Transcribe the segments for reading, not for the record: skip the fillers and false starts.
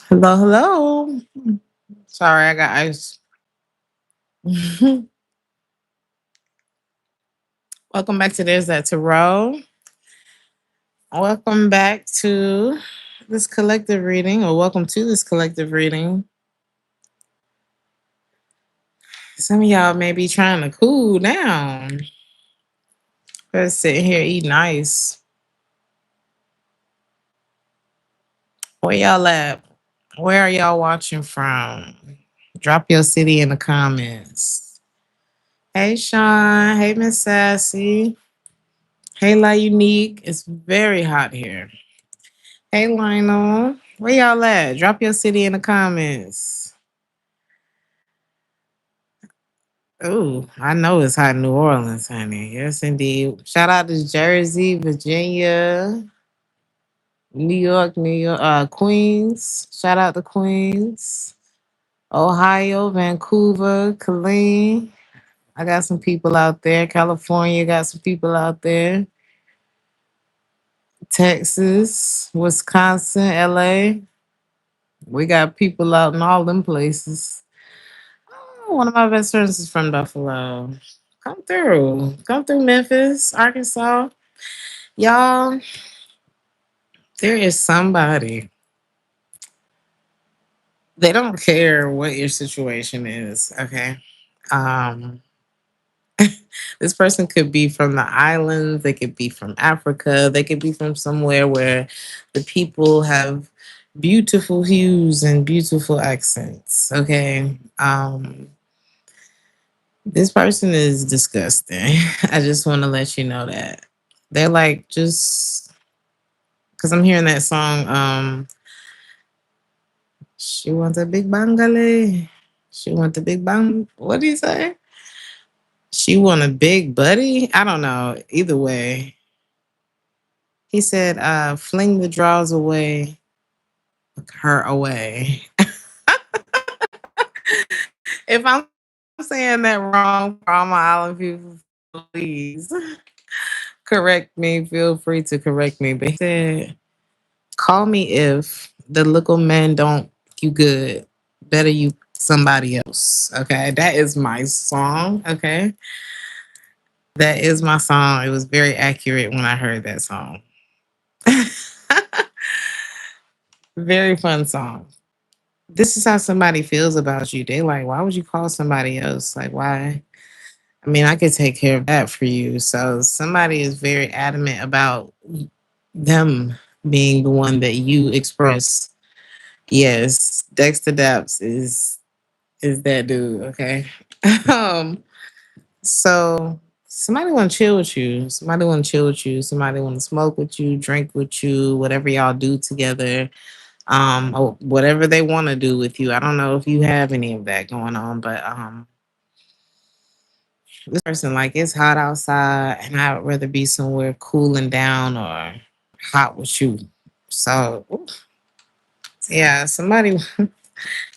Hello, hello. Sorry, I got ice. Welcome back to There's That Tarot. Welcome back to this collective reading, or welcome to this collective reading. Some of y'all may be trying to cool down. Just sitting here eating ice. Where y'all at? Where are y'all watching from? Drop your city in the comments. Hey, Sean. Hey, Miss Sassy. Hey, La Unique. It's very hot here. Hey Lionel, where y'all at? Drop your city in the comments. Oh, I know it's hot in New Orleans, honey. Yes, indeed. Shout out to Jersey, Virginia, New York, Queens. Shout out to Queens, Ohio, Vancouver, Killeen. I got some people out there. California got some people out there. Texas, Wisconsin, LA. We got people out in all them places. Oh, one of my best friends is from Buffalo. Come through. Come through Memphis, Arkansas. Y'all, there is somebody. They don't care what your situation is, okay? Um, this person could be from the islands, they could be from Africa, they could be from somewhere where the people have beautiful hues and beautiful accents, okay? This person is disgusting. I just want to let you know that. They're like just because I'm hearing that song, she wants a big bangale. She wants a big bang. What do you say? She want a big buddy? I don't know. Either way. He said, fling the draws away, her away. If I'm saying that wrong for all my island people, please correct me. Feel free to correct me. But he said, call me if the little man don't you good. Better you somebody else. Okay. That is my song. Okay. That is my song. It was very accurate when I heard that song. Very fun song. This is how somebody feels about you. They like, why would you call somebody else? Like, why? I mean, I could take care of that for you. So somebody is very adamant about them being the one that you express. Yes, Dexter Daps is that dude, okay? um, so somebody wanna chill with you. Somebody wanna chill with you. Somebody wanna smoke with you, drink with you, whatever y'all do together. Or whatever they want to do with you. I don't know if you have any of that going on, but this person like it's hot outside and I would rather be somewhere cooling down or hot with you. So yeah, somebody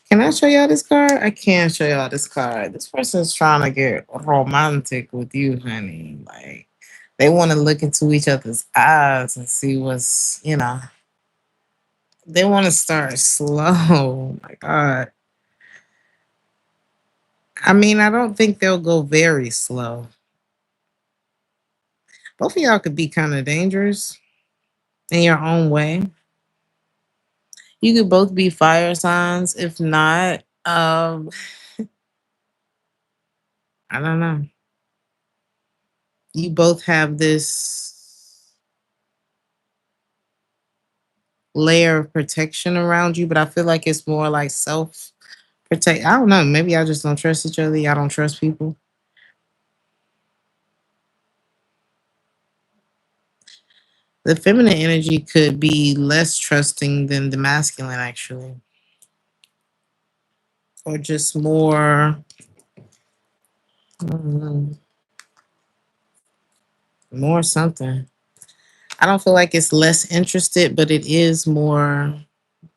can I show y'all this card? I can't show y'all this card. This person's trying to get romantic with you, honey. Like they want to look into each other's eyes and see what's. They want to start slow. Oh my God. I mean, I don't think they'll go very slow. Both of y'all could be kind of dangerous in your own way. You could both be fire signs. If not, I don't know. You both have this layer of protection around you, but I feel like it's more like self protect. I don't know. Maybe y'all just don't trust each other. Y'all don't trust people. The feminine energy could be less trusting than the masculine, actually, or just mm, more something. I don't feel like it's less interested, but it is more.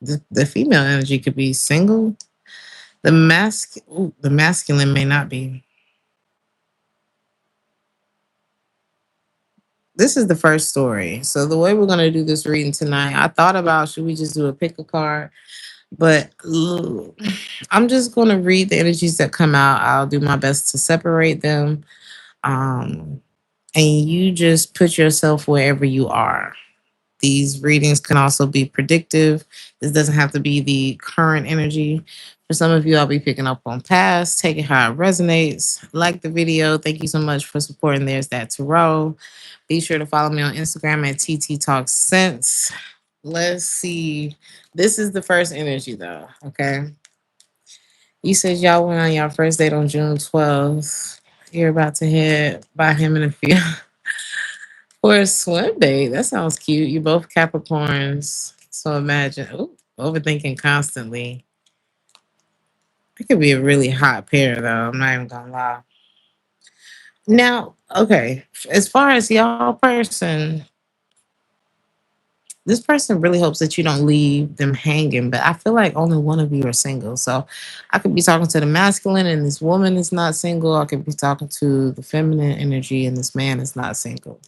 The female energy could be single. The masculine may not be. This is the first story. So the way we're gonna do this reading tonight, I thought about should we just do a pick a card, But I'm just going to read the energies that come out. I'll do my best to separate them. Um, and you just put yourself wherever you are. These readings can also be predictive. This doesn't have to be the current energy. For some of you, I'll be picking up on past, taking how it resonates. Like the video. Thank you so much for supporting There's That Tarot. Be sure to follow me on Instagram at TT Talk Sense. Let's see. This is the first energy, though. Okay. You said y'all went on your first date on June 12th. You're about to head by him in a few for a swim date. That sounds cute. You both Capricorns. So imagine, ooh, overthinking constantly. It could be a really hot pair, though. I'm not even gonna lie. Now, okay, as far as y'all person, this person really hopes that you don't leave them hanging, but I feel like only one of you are single. So I could be talking to the masculine and this woman is not single. I could be talking to the feminine energy and this man is not single.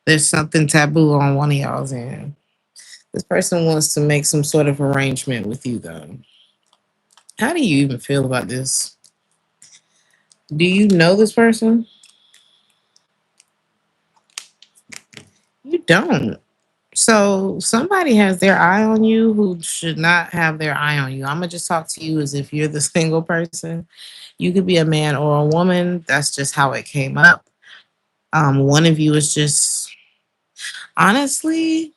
There's something taboo on one of y'all's end. This person wants to make some sort of arrangement with you, though. How do you even feel about this? Do you know this person? You don't. So somebody has their eye on you who should not have their eye on you. I'm gonna just talk to you as if you're the single person. You could be a man or a woman. That's just how it came up. One of you is just honestly,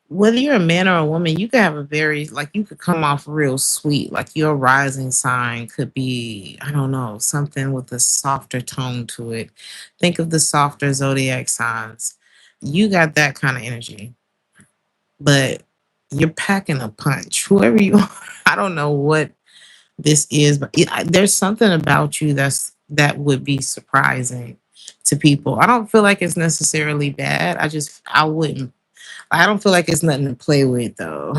whether you're a man or a woman, you could have a very like you could come off real sweet. Like your rising sign could be, I don't know, something with a softer tone to it. Think of the softer zodiac signs. You got that kind of energy, but you're packing a punch. Whoever you are, I don't know what this is, but there's something about you that would be surprising to people. I don't feel like it's necessarily bad. I wouldn't. I don't feel like it's nothing to play with though.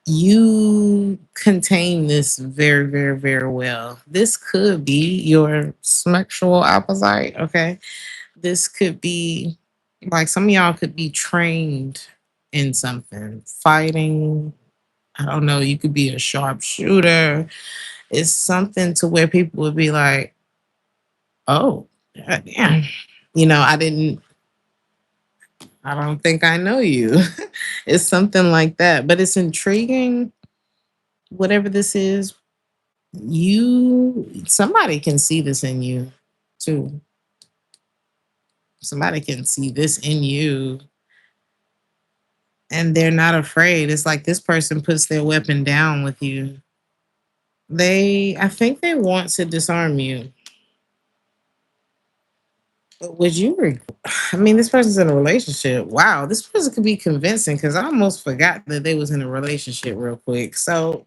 You contain this very, very, very well. This could be your sexual opposite. Okay, this could be like some of y'all could be trained in something, fighting. I don't know. You could be a sharpshooter. It's something to where people would be like, "Oh, yeah, I didn't. I don't think I know you." It's something like that, but it's intriguing. Whatever this is, somebody can see this in you too. Somebody can see this in you and they're not afraid. It's like this person puts their weapon down with you. I think they want to disarm you. But would you? I mean, this person's in a relationship. Wow, this person could be convincing because I almost forgot that they was in a relationship real quick. So,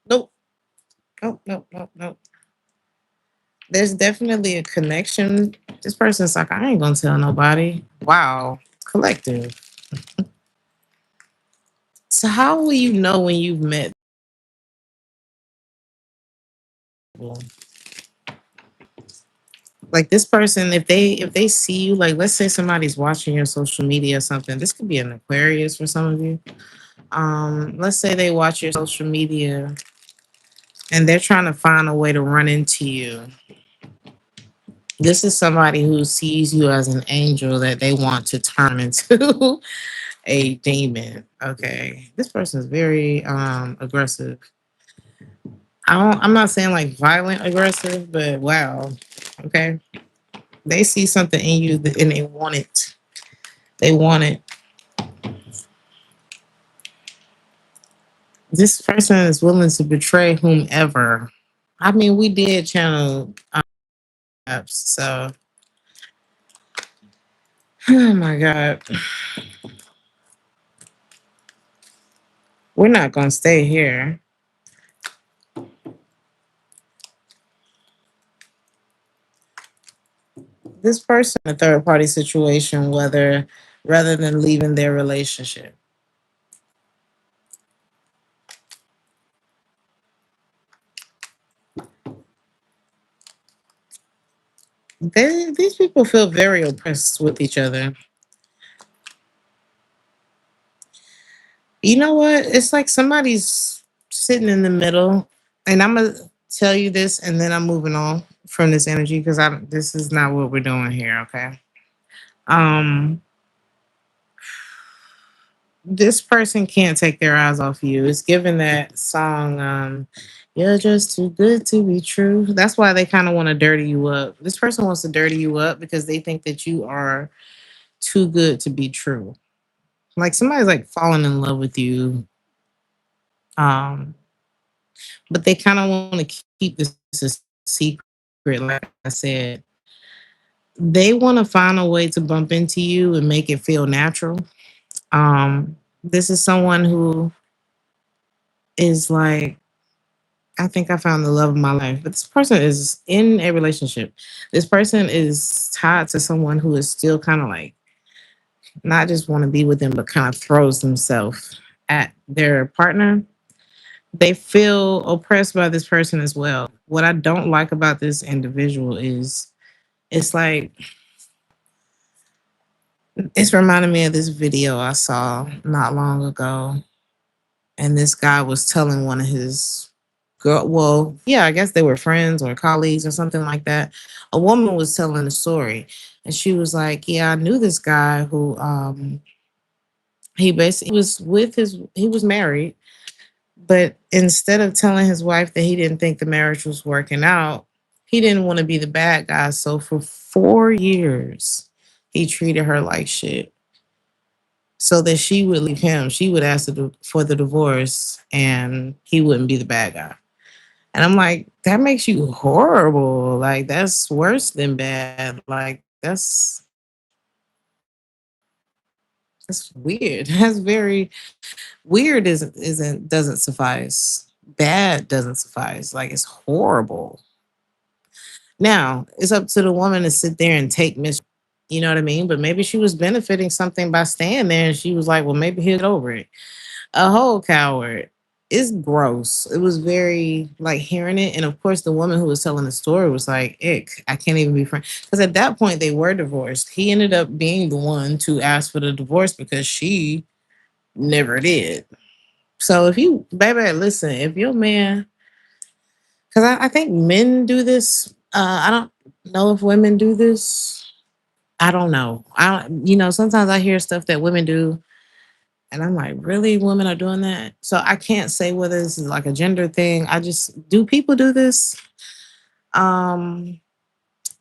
nope, nope, nope, nope, nope. There's definitely a connection. This person's like, I ain't gonna tell nobody. Wow, collective. So, how will you know when you've met people? Like this person, if they see you, like let's say somebody's watching your social media or something. This could be an Aquarius for some of you. Let's say they watch your social media and they're trying to find a way to run into you. This is somebody who sees you as an angel that they want to turn into a demon. Okay. This person is very aggressive. I'm not saying like violent aggressive, but wow. Okay. They see something in you and they want it. They want it. This person is willing to betray whomever. I mean, we did channel apps, so oh my god. We're not gonna stay here. This person a third party situation, whether rather than leaving their relationship. These people feel very oppressed with each other. You know what? It's like somebody's sitting in the middle, and I'm gonna tell you this, and then I'm moving on from this energy because I this is not what we're doing here. Okay. Um, this person can't take their eyes off you. It's given that song. You're just too good to be true. That's why they kind of want to dirty you up. This person wants to dirty you up because they think that you are too good to be true. Like somebody's like falling in love with you. Um, but they kind of want to keep this a secret. Like I said, they want to find a way to bump into you and make it feel natural. This is someone who is like, I think I found the love of my life, but this person is in a relationship. This person is tied to someone who is still kind of like not just want to be with them, but kind of throws themselves at their partner. They feel oppressed by this person as well. What I don't like about this individual is it's like it's reminding me of this video I saw not long ago. And this guy was telling one of his girl, well, yeah, I guess they were friends or colleagues or something like that. A woman was telling the story, and she was like, yeah, I knew this guy who he basically was with his he was married. But instead of telling his wife that he didn't think the marriage was working out, he didn't want to be the bad guy. So for 4 years, he treated her like shit so that she would leave him. She would ask for the divorce and he wouldn't be the bad guy. And I'm like, that makes you horrible. Like, that's worse than bad. Like, that's weird. That's very weird isn't doesn't suffice. Bad doesn't suffice. Like it's horrible. Now, it's up to the woman to sit there and take mis you know what I mean? But maybe she was benefiting something by staying there and she was like, well, maybe he'll get over it. A whole coward. It's gross. It was very like hearing it. And of course, the woman who was telling the story was like, ick, I can't even be friends. Because at that point, they were divorced. He ended up being the one to ask for the divorce because she never did. So if you, baby, listen, if your man, because I think men do this. I don't know if women do this. I don't know. Sometimes I hear stuff that women do, and I'm like, really, women are doing that. So I can't say whether this is like a gender thing. I just do people do this. Um,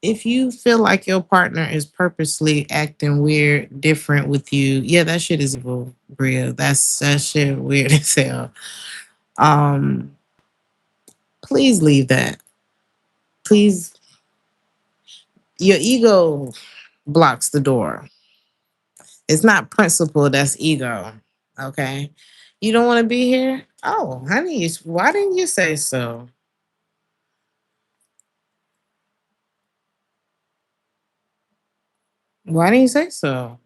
if you feel like your partner is purposely acting weird, different with you, yeah, that shit is evil, Bria. That shit weird as hell. Um, please leave that. Please, your ego blocks the door. It's not principle, that's ego. Okay. You don't want to be here? Oh, honey, why didn't you say so? Why didn't you say so?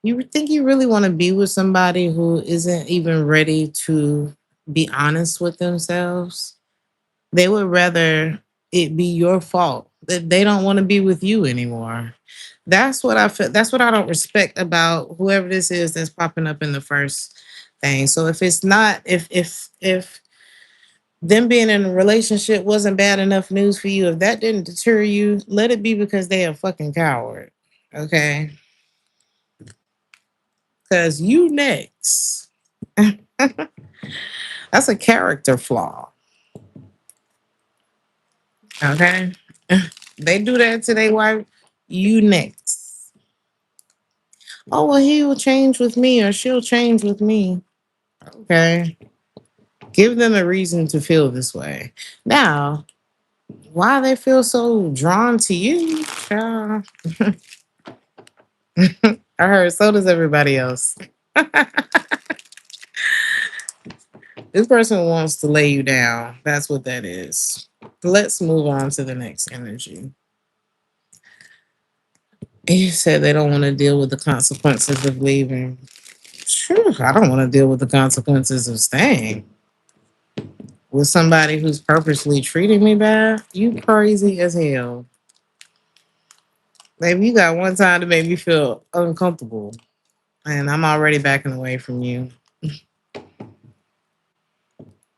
You think you really want to be with somebody who isn't even ready to be honest with themselves? They would rather it be your fault that they don't want to be with you anymore. That's what I feel. That's what I don't respect about whoever this is that's popping up in the first thing. So if it's not, if them being in a relationship wasn't bad enough news for you, if that didn't deter you, let it be because they a fucking coward. Okay, because you next. That's a character flaw. Okay, they do that to their wife. You next. Oh well, he will change with me or she'll change with me. Okay, give them a reason to feel this way. Now, why they feel so drawn to you? Child, I heard so does everybody else. This person wants to lay you down. That's what that is. Let's move on to the next energy. You said they don't want to deal with the consequences of leaving. Sure, I don't want to deal with the consequences of staying with somebody who's purposely treating me bad. You crazy as hell. Maybe you got one time to make me feel uncomfortable. and I'm already backing away from you.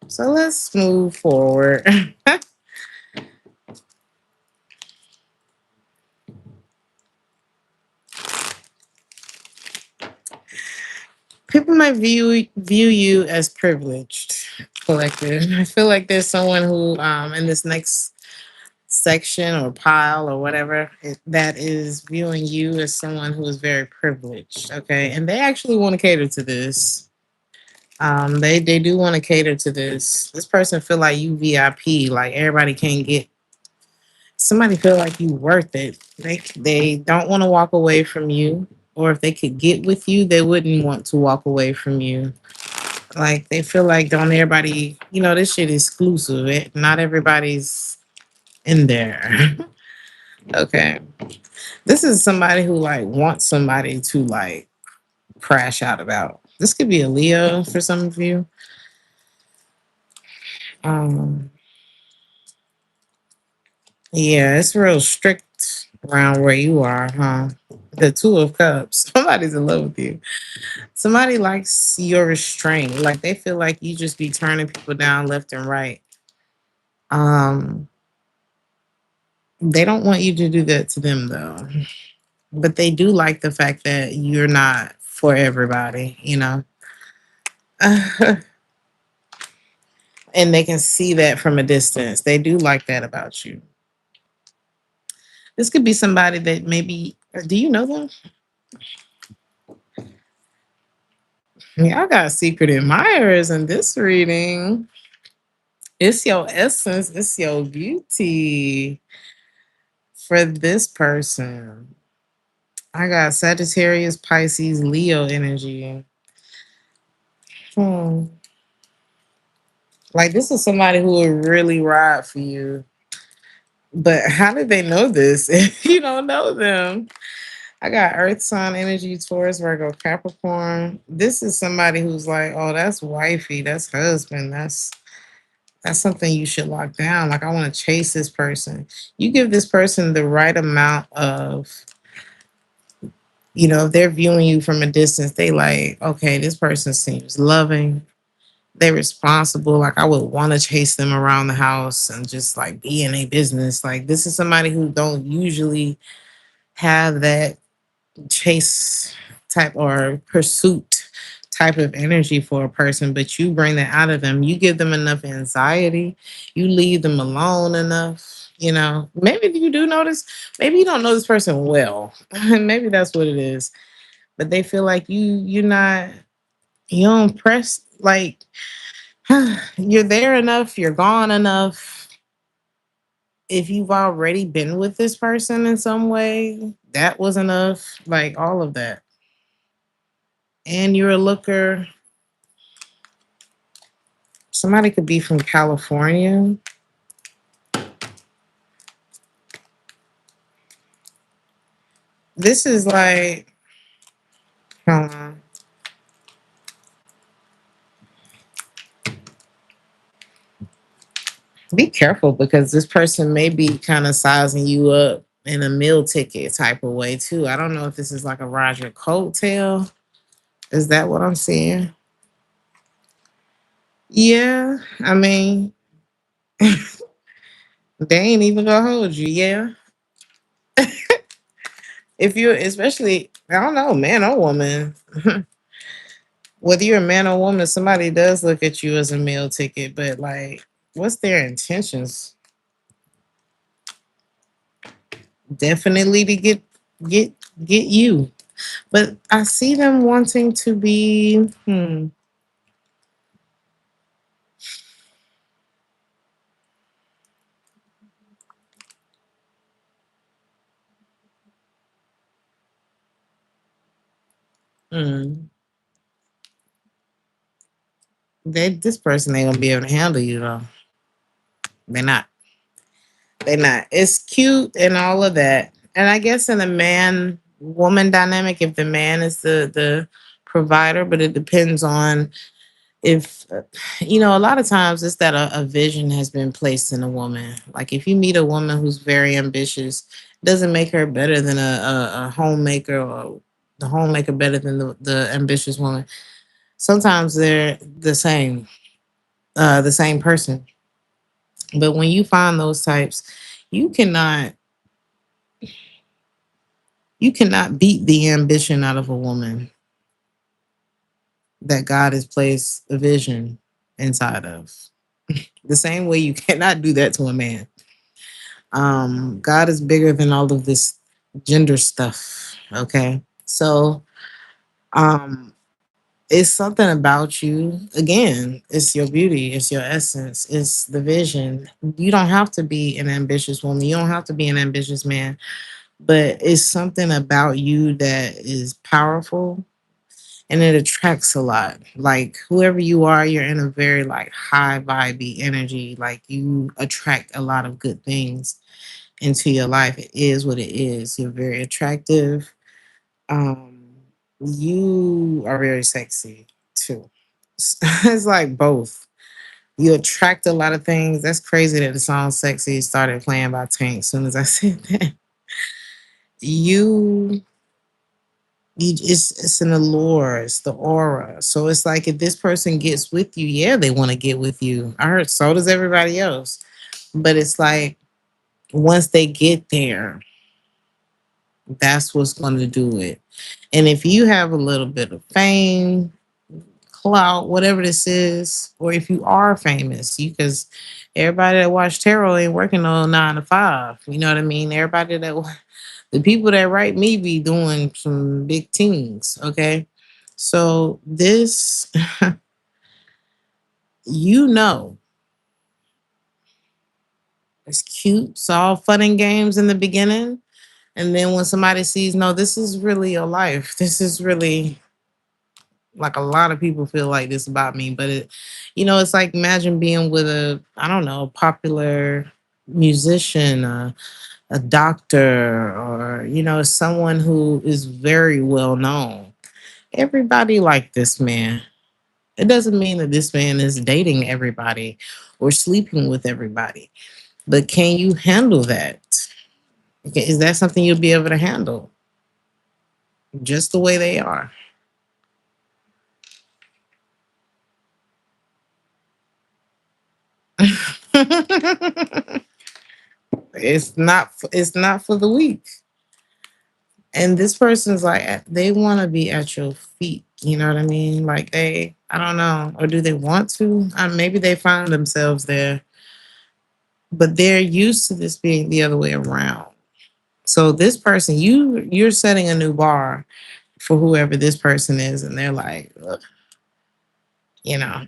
So let's move forward. People might view you as privileged, collective. I feel like there's someone who, in this next section or pile or whatever, that is viewing you as someone who is very privileged. Okay, and they actually want to cater to this. They do want to cater to this. This person feel like you VIP, like everybody can't get. Somebody feel like you worth it. They don't want to walk away from you, or if they could get with you, they wouldn't want to walk away from you. Like they feel like don't everybody, this shit is exclusive. Not everybody's in there. Okay. This is somebody who like wants somebody to like crash out about. This could be a Leo for some of you. Um, yeah, it's real strict around where you are, huh? The Two of Cups. Somebody's in love with you. Somebody likes your restraint. Like they feel like you just be turning people down left and right. Um, they don't want you to do that to them though. But they do like the fact that you're not for everybody. And they can see that from a distance. They do like that about you. This could be somebody that maybe, do you know them? Yeah, I got secret admirers in this reading. It's your essence, it's your beauty for this person. I got Sagittarius, Pisces, Leo energy. Hmm. Like this is somebody who would really ride for you. But how did they know this if you don't know them? I got Earth sign energy, Taurus, Virgo, Capricorn. This is somebody who's like, oh, that's wifey, that's husband, that's something you should lock down. Like I want to chase this person. You give this person the right amount of, if they're viewing you from a distance, they like, okay, this person seems loving. They're responsible. Like I would want to chase them around the house and just like be in a business. Like this is somebody who don't usually have that chase type or pursuit type of energy for a person, but you bring that out of them. You give them enough anxiety. You leave them alone enough. Maybe you do notice. Maybe you don't know this person well. Maybe that's what it is. But they feel like you don't press like you're there enough. You're gone enough. If you've already been with this person in some way, that was enough. Like all of that. And you're a looker. Somebody could be from California. This is like, hold on. Be careful because this person may be kind of sizing you up in a meal ticket type of way too. I don't know if this is like a Roger coattail. Is that what I'm seeing? Yeah, I mean, they ain't even gonna hold you. Yeah, if you're especially, I don't know, man or woman. Whether you're a man or woman, somebody does look at you as a meal ticket, but like, what's their intentions? Definitely to get get you. But I see them wanting to be hmm. This person ain't gonna be able to handle you though. They're not. They're not. It's cute and all of that. And I guess in a man woman dynamic, if the man is the provider, but it depends on if a lot of times it's that a vision has been placed in a woman. Like if you meet a woman who's very ambitious, it doesn't make her better than a homemaker or The homemaker better than the ambitious woman. Sometimes they're the same person. But when you find those types, you cannot you cannot beat the ambition out of a woman that God has placed a vision inside of. The same way you cannot do that to a man. God is bigger than all of this gender stuff. Okay. So um it's something about you. Again, it's your beauty, it's your essence, it's the vision. You don't have to be an ambitious woman, you don't have to be an ambitious man, but it's something about you that is powerful and it attracts a lot. Like whoever you are, you're in a very like high vibey energy. Like you attract a lot of good things into your life. It is what it is. You're very attractive. Um, you are very sexy too. It's like both. You attract a lot of things. That's crazy that the song "Sexy" started playing by Tank. As soon as I said that, you it's an allure, it's the aura. So it's like if this person gets with you, yeah, they want to get with you. I heard so does everybody else. But it's like once they get there, that's what's going to do it. And if you have a little bit of fame, clout, whatever this is, or if you are famous, you because everybody that watch tarot ain't working on 9 to 5. You know what I mean? Everybody that the people that write me be doing some big things. Okay. So this, you know, it's cute. It's all fun and games in the beginning. And then when somebody sees, no, this is really your life. This is really like a lot of people feel like this about me. But it's like imagine being with I don't know, a popular musician, a doctor, or, someone who is very well known. Everybody like this man. It doesn't mean that this man is dating everybody or sleeping with everybody. But can you handle that? Okay, is that something you'll be able to handle just the way they are? It's not for the weak. And this person's like they want to be at your feet. You know what I mean? Like I don't know, or do they want to? Maybe they find themselves there, but they're used to this being the other way around. So this person, you're setting a new bar for whoever this person is, and they're like, "Look, you know,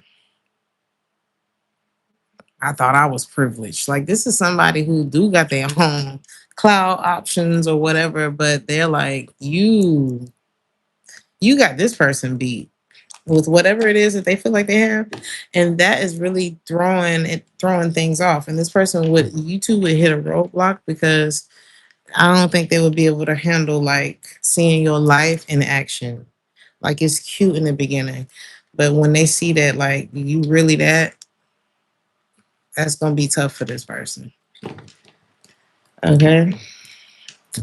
I thought I was privileged. Like this is somebody who do got their own cloud options or whatever, but they're like, you got this person beat with whatever it is that they feel like they have, and that is really throwing things off. And this person would you two would hit a roadblock because I don't think they would be able to handle like seeing your life in action. Like it's cute in the beginning, but when they see that like you really that's gonna be tough for this person. Okay.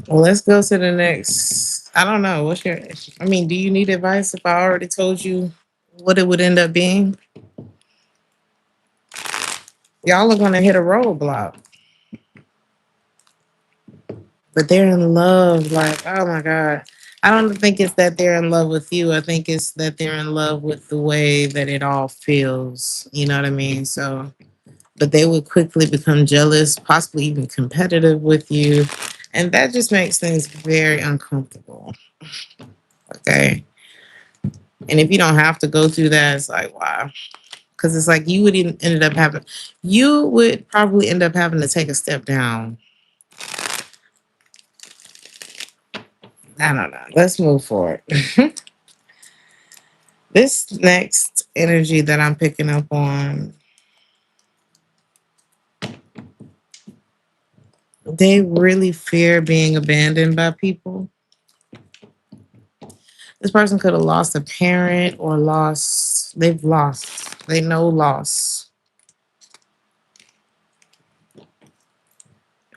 Well, let's go to the next. I don't know. Do you need advice if I already told you what it would end up being? Y'all are gonna hit a roadblock. But they're in love. Like, oh my God. I don't think it's that they're in love with you. I think it's that they're in love with the way that it all feels. You know what I mean? So, but they would quickly become jealous, possibly even competitive with you. And that just makes things very uncomfortable. Okay. And if you don't have to go through that, it's like, wow. Because it's like you would probably end up having to take a step down. I don't know. Let's move forward. This next energy that I'm picking up on, they really fear being abandoned by people. This person could have lost a parent or they know loss.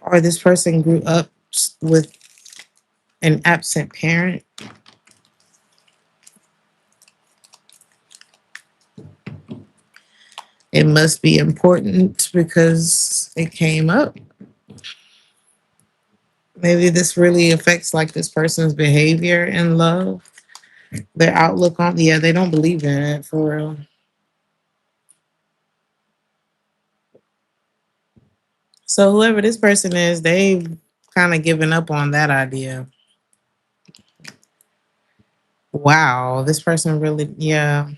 Or this person grew up with an absent parent. It must be important because it came up. Maybe this really affects like this person's behavior in love, their outlook on. Yeah, they don't believe in it for real. So whoever this person is, they've kind of given up on that idea. Wow, this person really, yeah.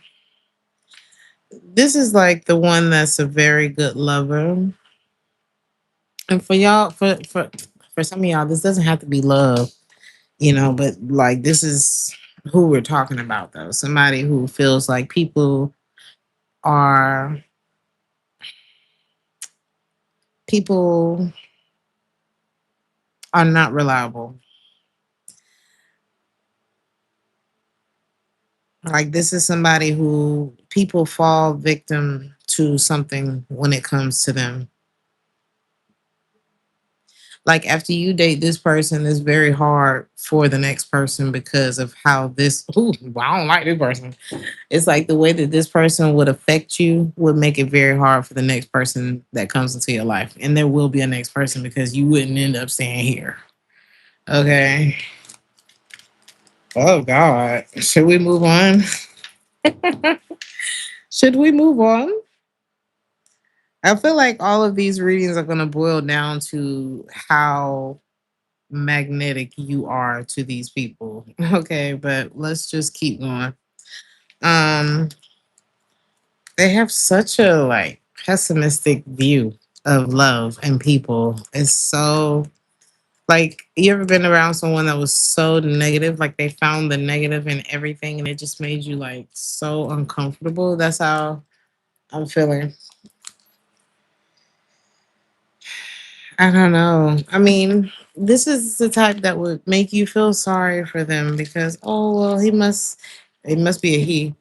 This is like the one that's a very good lover. And for y'all, for some of y'all, this doesn't have to be love, but like this is who we're talking about though. Somebody who feels like are people are not reliable. Like this is somebody who people fall victim to something when it comes to them. Like after you date this person, it's very hard for the next person because of how this. Ooh, I don't like this person. It's like the way that this person would affect you would make it very hard for the next person that comes into your life, and there will be a next person because you wouldn't end up staying here. Okay. Oh God. Should we move on? Should we move on? I feel like all of these readings are going to boil down to how magnetic you are to these people. Okay, but let's just keep going. Um, they have such a like pessimistic view of love and people. It's so like you ever been around someone that was so negative, like they found the negative in everything and it just made you like so uncomfortable. That's how I'm feeling. I don't know. I mean, this is the type that would make you feel sorry for them because, oh, well, it must be a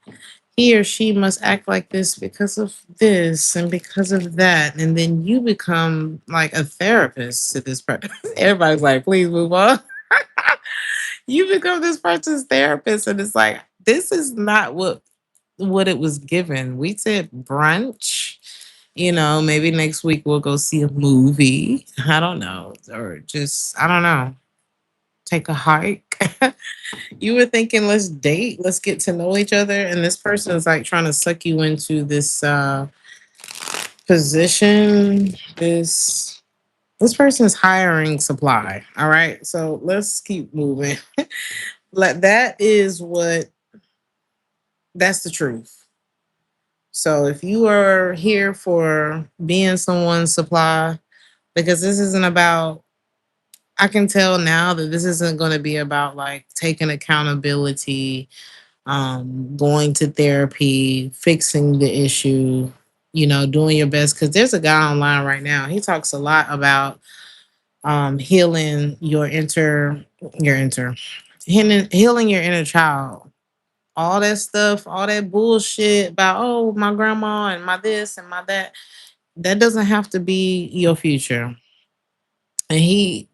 he or she must act like this because of this and because of that. And then you become like a therapist to this person. Everybody's like, please move on. You become this person's therapist. And it's like, this is not what it was given. We said brunch. Maybe next week we'll go see a movie. I don't know. Or just, I don't know, take a hike. You were thinking, let's date, let's get to know each other. And this person is like trying to suck you into this position. This person is hiring supply. All right. So let's keep moving. Like that's the truth. So if you are here for being someone's supply, because this isn't about, I can tell now that this isn't going to be about like taking accountability, going to therapy, fixing the issue, doing your best. Because there's a guy online right now. He talks a lot about healing healing your inner child. All that stuff, all that bullshit about, oh, my grandma and my this and my that, that doesn't have to be your future. And he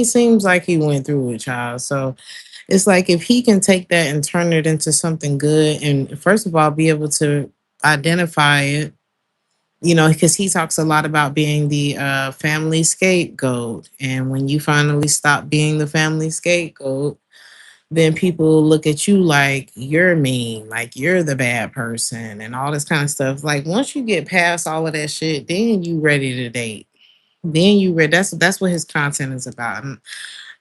seems like he went through it, child. So it's like if he can take that and turn it into something good, and first of all, be able to identify it, because he talks a lot about being the family scapegoat. And when you finally stop being the family scapegoat, then people look at you like you're mean, like you're the bad person, and all this kind of stuff. Like once you get past all of that shit, then you ready to date. Then you read. That's what his content is about. And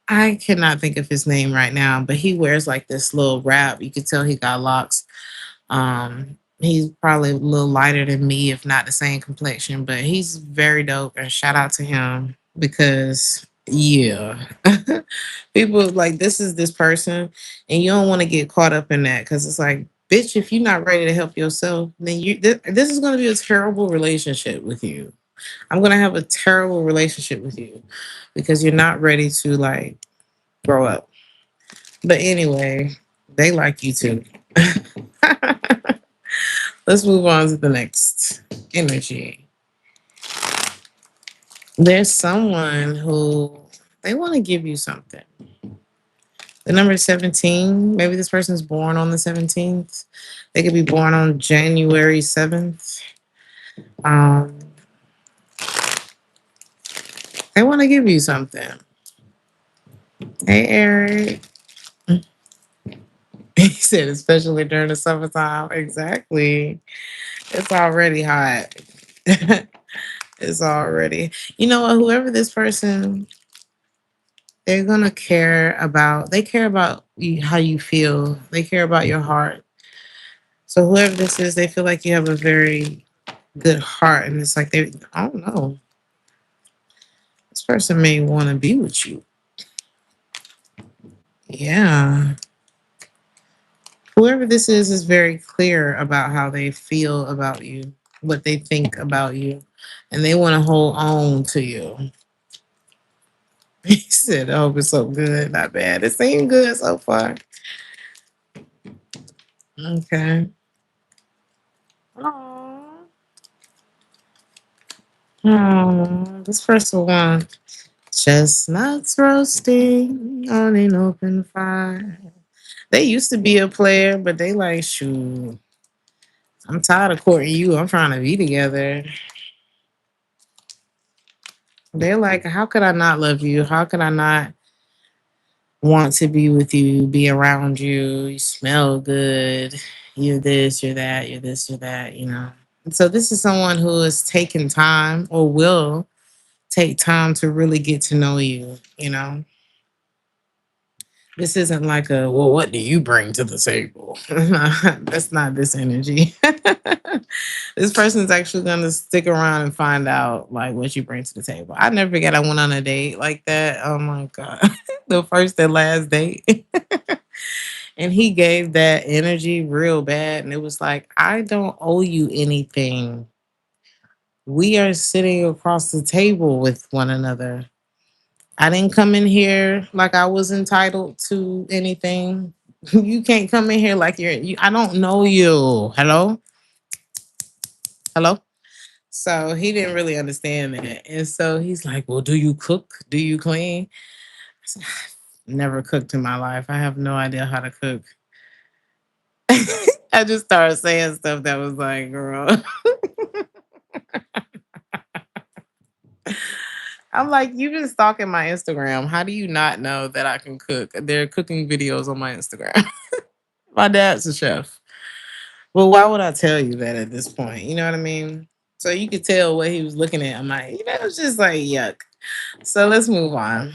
I cannot think of his name right now, but he wears like this little wrap. You can tell he got locks. He's probably a little lighter than me, if not the same complexion, but he's very dope. And shout out to him because yeah, people like this is this person, and you don't want to get caught up in that because it's like, bitch, if you're not ready to help yourself, then this is going to be a terrible relationship with you. I'm going to have a terrible relationship with you because you're not ready to like grow up. But anyway, they like you too. Let's move on to the next energy. There's someone who they want to give you something. The number 17, maybe this person's born on the 17th. They could be born on January 7th. Um, they want to give you something. Hey, Eric. He said, especially during the summertime. Exactly. It's already hot. It's already. You know what? Whoever this person, they're gonna care about. They care about you, how you feel. They care about your heart. So whoever this is, they feel like you have a very good heart, and it's like they. I don't know. This person may want to be with you. Yeah. Whoever this is very clear about how they feel about you, what they think about you, and they want to hold on to you. He said, "Oh, it's so good, not bad. It seemed good so far." Okay. Aww. This person wants chestnuts roasting on an open fire. They used to be a player, but they like, shoot, I'm tired of courting you. I'm trying to be together. They're like, how could I not love you? How could I not want to be with you, be around you? You smell good. You're this, you're that, you're this, you're that, you know. And so this is someone who has taken time or will take time to really get to know you, you know. This isn't like a, well, what do you bring to the table? That's not this energy. This person's actually going to stick around and find out like what you bring to the table. I never forget I went on a date like that. Oh my God. The first and last date. And he gave that energy real bad. And it was like, I don't owe you anything. We are sitting across the table with one another. I didn't come in here like I was entitled to anything. You can't come in here like I don't know you. Hello? Hello? So he didn't really understand that. And so he's like, well, do you cook? Do you clean? I said, never cooked in my life. I have no idea how to cook. I just started saying stuff that was like, girl. I'm like, you've been stalking my Instagram. How do you not know that I can cook? There are cooking videos on my Instagram. My dad's a chef. Well, why would I tell you that at this point? You know what I mean? So you could tell what he was looking at. I'm like, it's just like yuck. So let's move on.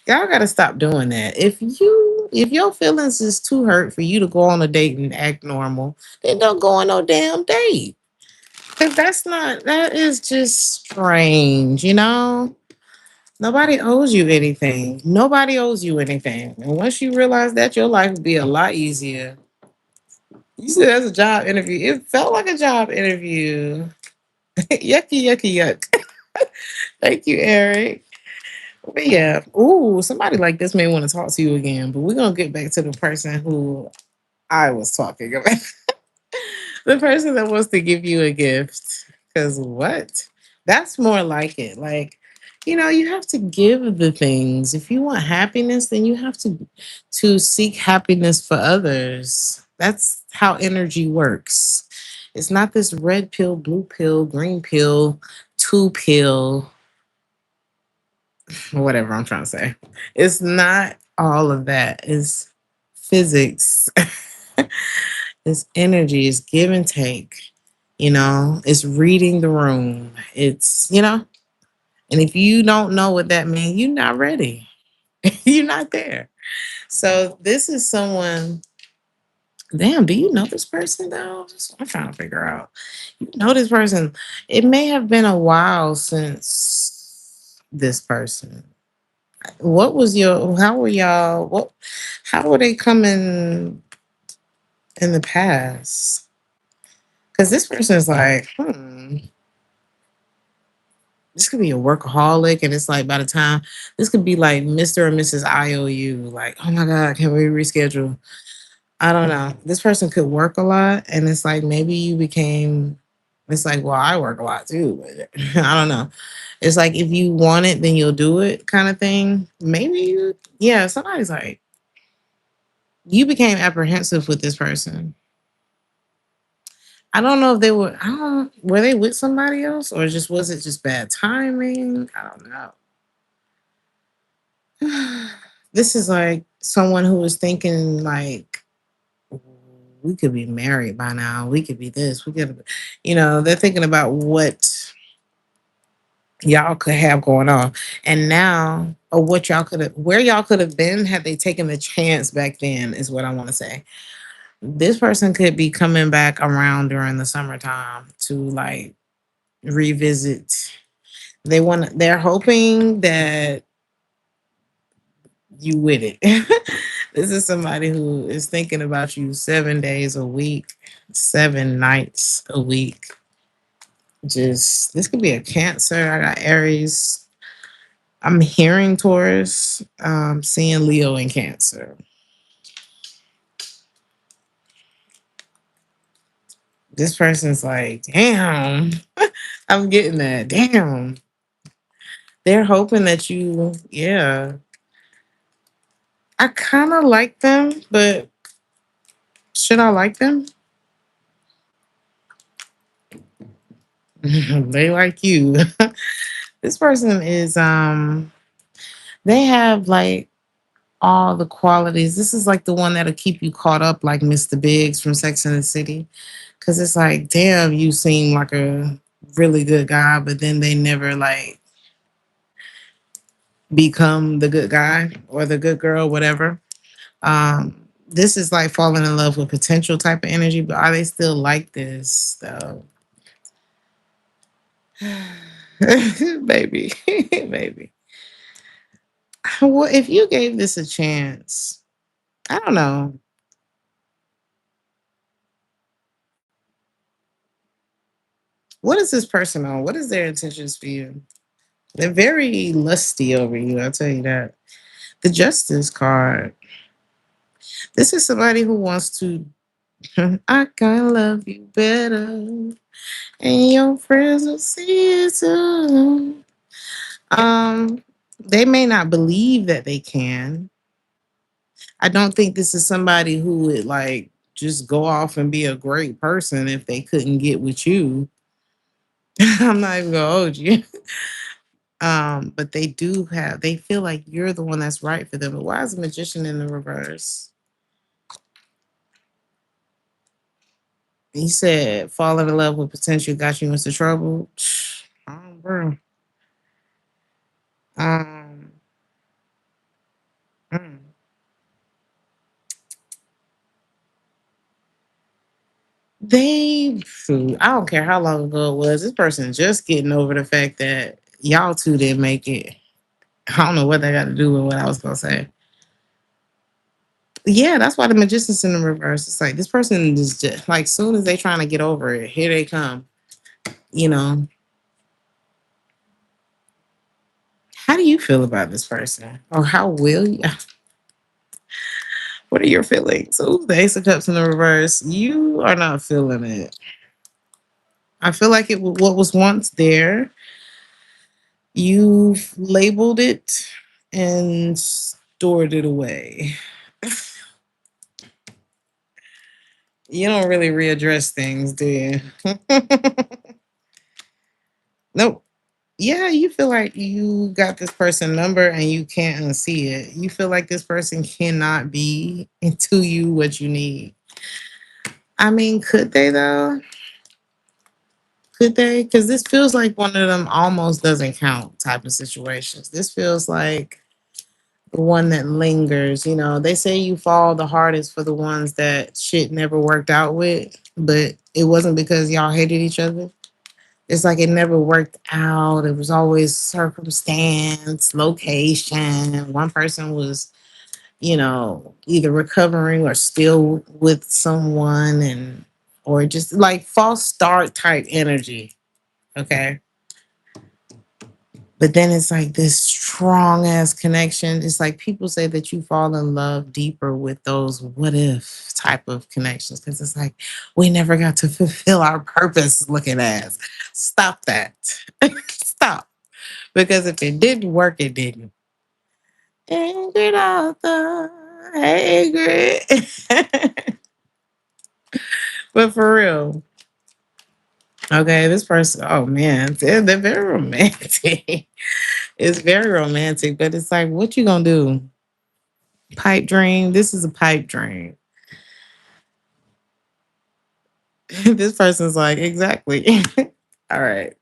Y'all gotta stop doing that. If your feelings is too hurt for you to go on a date and act normal, then don't go on no damn date. Cause that is just strange, you know? Nobody owes you anything. Nobody owes you anything. And once you realize that, your life will be a lot easier. You said that's a job interview. It felt like a job interview. Yucky, yucky, yuck. Thank you, Eric. But yeah, ooh, somebody like this may want to talk to you again. But we're gonna get back to the person who I was talking about. The person that wants to give you a gift. Because what? That's more like it. Like, you have to give the things. If you want happiness, then you have to seek happiness for others. That's how energy works. It's not this red pill, blue pill, green pill, two pill, whatever I'm trying to say. It's not all of that. It's physics. It's energy. It's give and take. It's reading the room. And if you don't know what that means, you're not ready. You're not there. So this is someone. Damn, do you know this person though? That's what I'm trying to figure out. You know this person. It may have been a while since this person. How were y'all, how were they coming in the past? Because this person is like, this could be a workaholic, and it's like by the time this could be like Mr. or Mrs. IOU, like, oh my God, can we reschedule? I don't know. This person could work a lot, and it's like maybe you became. It's like, well, I work a lot too, but I don't know. It's like if you want it, then you'll do it, kind of thing. Maybe yeah. Somebody's like, you became apprehensive with this person. I don't know if they were. I don't. Were they with somebody else, or just was it just bad timing? I don't know. This is like someone who was thinking like we could be married by now. We could be this. We could, they're thinking about what y'all could have going on, and now, or what y'all could have, where y'all could have been had they taken the chance back then. Is what I want to say. This person could be coming back around during the summertime to like revisit. They're hoping that you with it. This is somebody who is thinking about you 7 days a week, 7 nights a week. Just this could be a Cancer. I got Aries. I'm hearing Taurus. Seeing Leo in Cancer. This person's like, damn. I'm getting that. Damn. They're hoping that you, yeah. I kind of like them, but should I like them? They like you. This person is they have like all the qualities. This is like the one that'll keep you caught up like Mr. Biggs from Sex and the City. Cause it's like, damn, you seem like a really good guy, but then they never like become the good guy or the good girl, whatever. This is like falling in love with potential type of energy, but are they still like this though? Baby, baby. Well, if you gave this a chance, I don't know. What is this person on? What is their intentions for you? They're very lusty over you, I'll tell you that. The Justice card. This is somebody who wants to, I can love you better, and your friends will see it too. They may not believe that they can. I don't think this is somebody who would like just go off and be a great person if they couldn't get with you. I'm not even gonna hold you. But they feel like you're the one that's right for them. But why is the Magician in the reverse? He said falling in love with potential got you into trouble. Oh, bro. Um, mm. I don't care how long ago it was. This person just getting over the fact that y'all two didn't make it. I don't know what that got to do with what I was gonna say. Yeah, that's why the Magician's in the reverse. It's like this person is just like soon as they trying to get over it, here they come. You know, how do you feel about this person, or how will you? What are your feelings? Ooh, the Ace of Cups in the reverse. You are not feeling it. I feel like what was once there. You've labeled it and stored it away. You don't really readdress things, do you? Nope. Yeah, you feel like you got this person number and you can't unsee it. You feel like this person cannot be to you what you need. I mean, could they though? Could they? Because this feels like one of them almost doesn't count type of situations. This feels like the one that lingers. They say you fall the hardest for the ones that shit never worked out with, but it wasn't because y'all hated each other. It's like it never worked out. It was always circumstance, location. One person was, either recovering or still with someone, or just like false start type energy. Okay. But then it's like this strong ass connection. It's like people say that you fall in love deeper with those what if type of connections because it's like we never got to fulfill our purpose looking ass. Stop that. Stop. Because if it didn't work, it didn't. Ingrid Arthur. Hey, Ingrid. But for real, Okay, this person, oh man, they're very romantic. It's very romantic, but it's like, what you gonna do? Pipe dream? This is a pipe dream. This person's like, exactly. All right.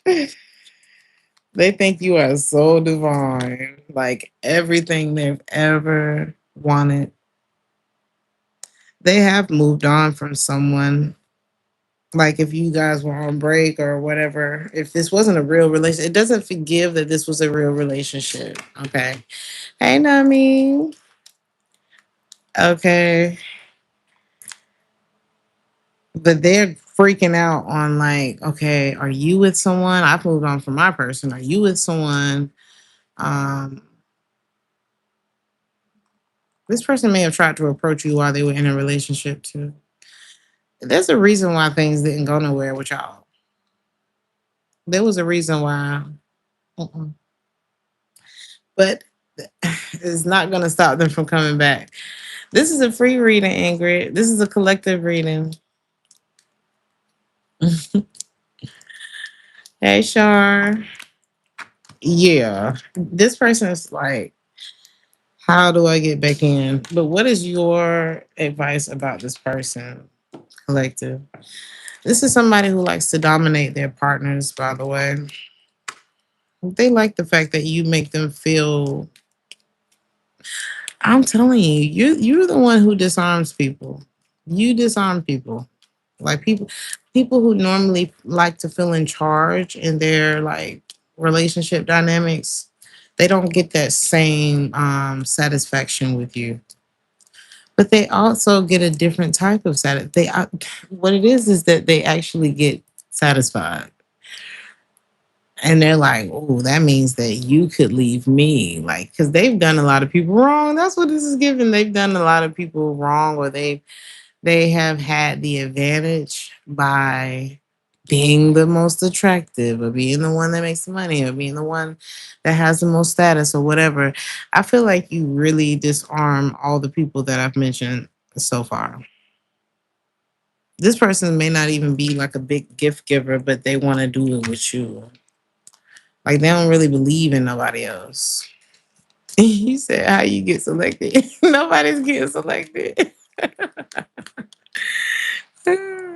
They think you are so divine. Like everything they've ever wanted. They have moved on from someone. Like if you guys were on break or whatever, if this wasn't a real relationship, it doesn't forgive that this was a real relationship. Okay. Hey Nami. Okay. But they're freaking out on like, okay, are you with someone? I've moved on from my person. Are you with someone? Um, this person may have tried to approach you while they were in a relationship too. There's a reason why things didn't go nowhere with y'all. There was a reason why. Mm-mm. But it's not going to stop them from coming back. This is a free reading, Ingrid. This is a collective reading. Hey, Shar. Yeah. This person is like, how do I get back in? But what is your advice about this person, collective? This is somebody who likes to dominate their partners, by the way. They like the fact that you make them feel. I'm telling you, you're the one who disarms people. You disarm people. Like people who normally like to feel in charge in their like relationship dynamics, they don't get that same satisfaction with you. But they also get a different type of They what it is that they actually get satisfied, and they're like, "Oh, that means that you could leave me," like because they've done a lot of people wrong. That's what this is giving. They've done a lot of people wrong, or they have had the advantage by being the most attractive, or being the one that makes the money, or being the one that has the most status, or whatever. I feel like you really disarm all the people that I've mentioned so far. This person may not even be like a big gift giver, but they want to do it with you. Like they don't really believe in nobody else. You said how you get selected. Nobody's getting selected.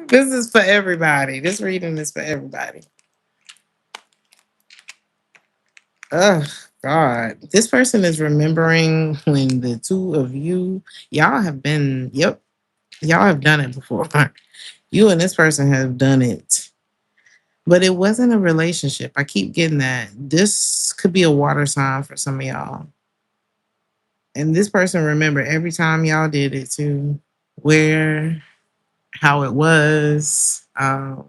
This is for everybody. This reading is for everybody. Oh God. This person is remembering when the two of you, y'all have been, yep, y'all have done it before. You and this person have done it. But it wasn't a relationship. I keep getting that. This could be a water sign for some of y'all. And this person remember every time y'all did it too. Where, how it was, how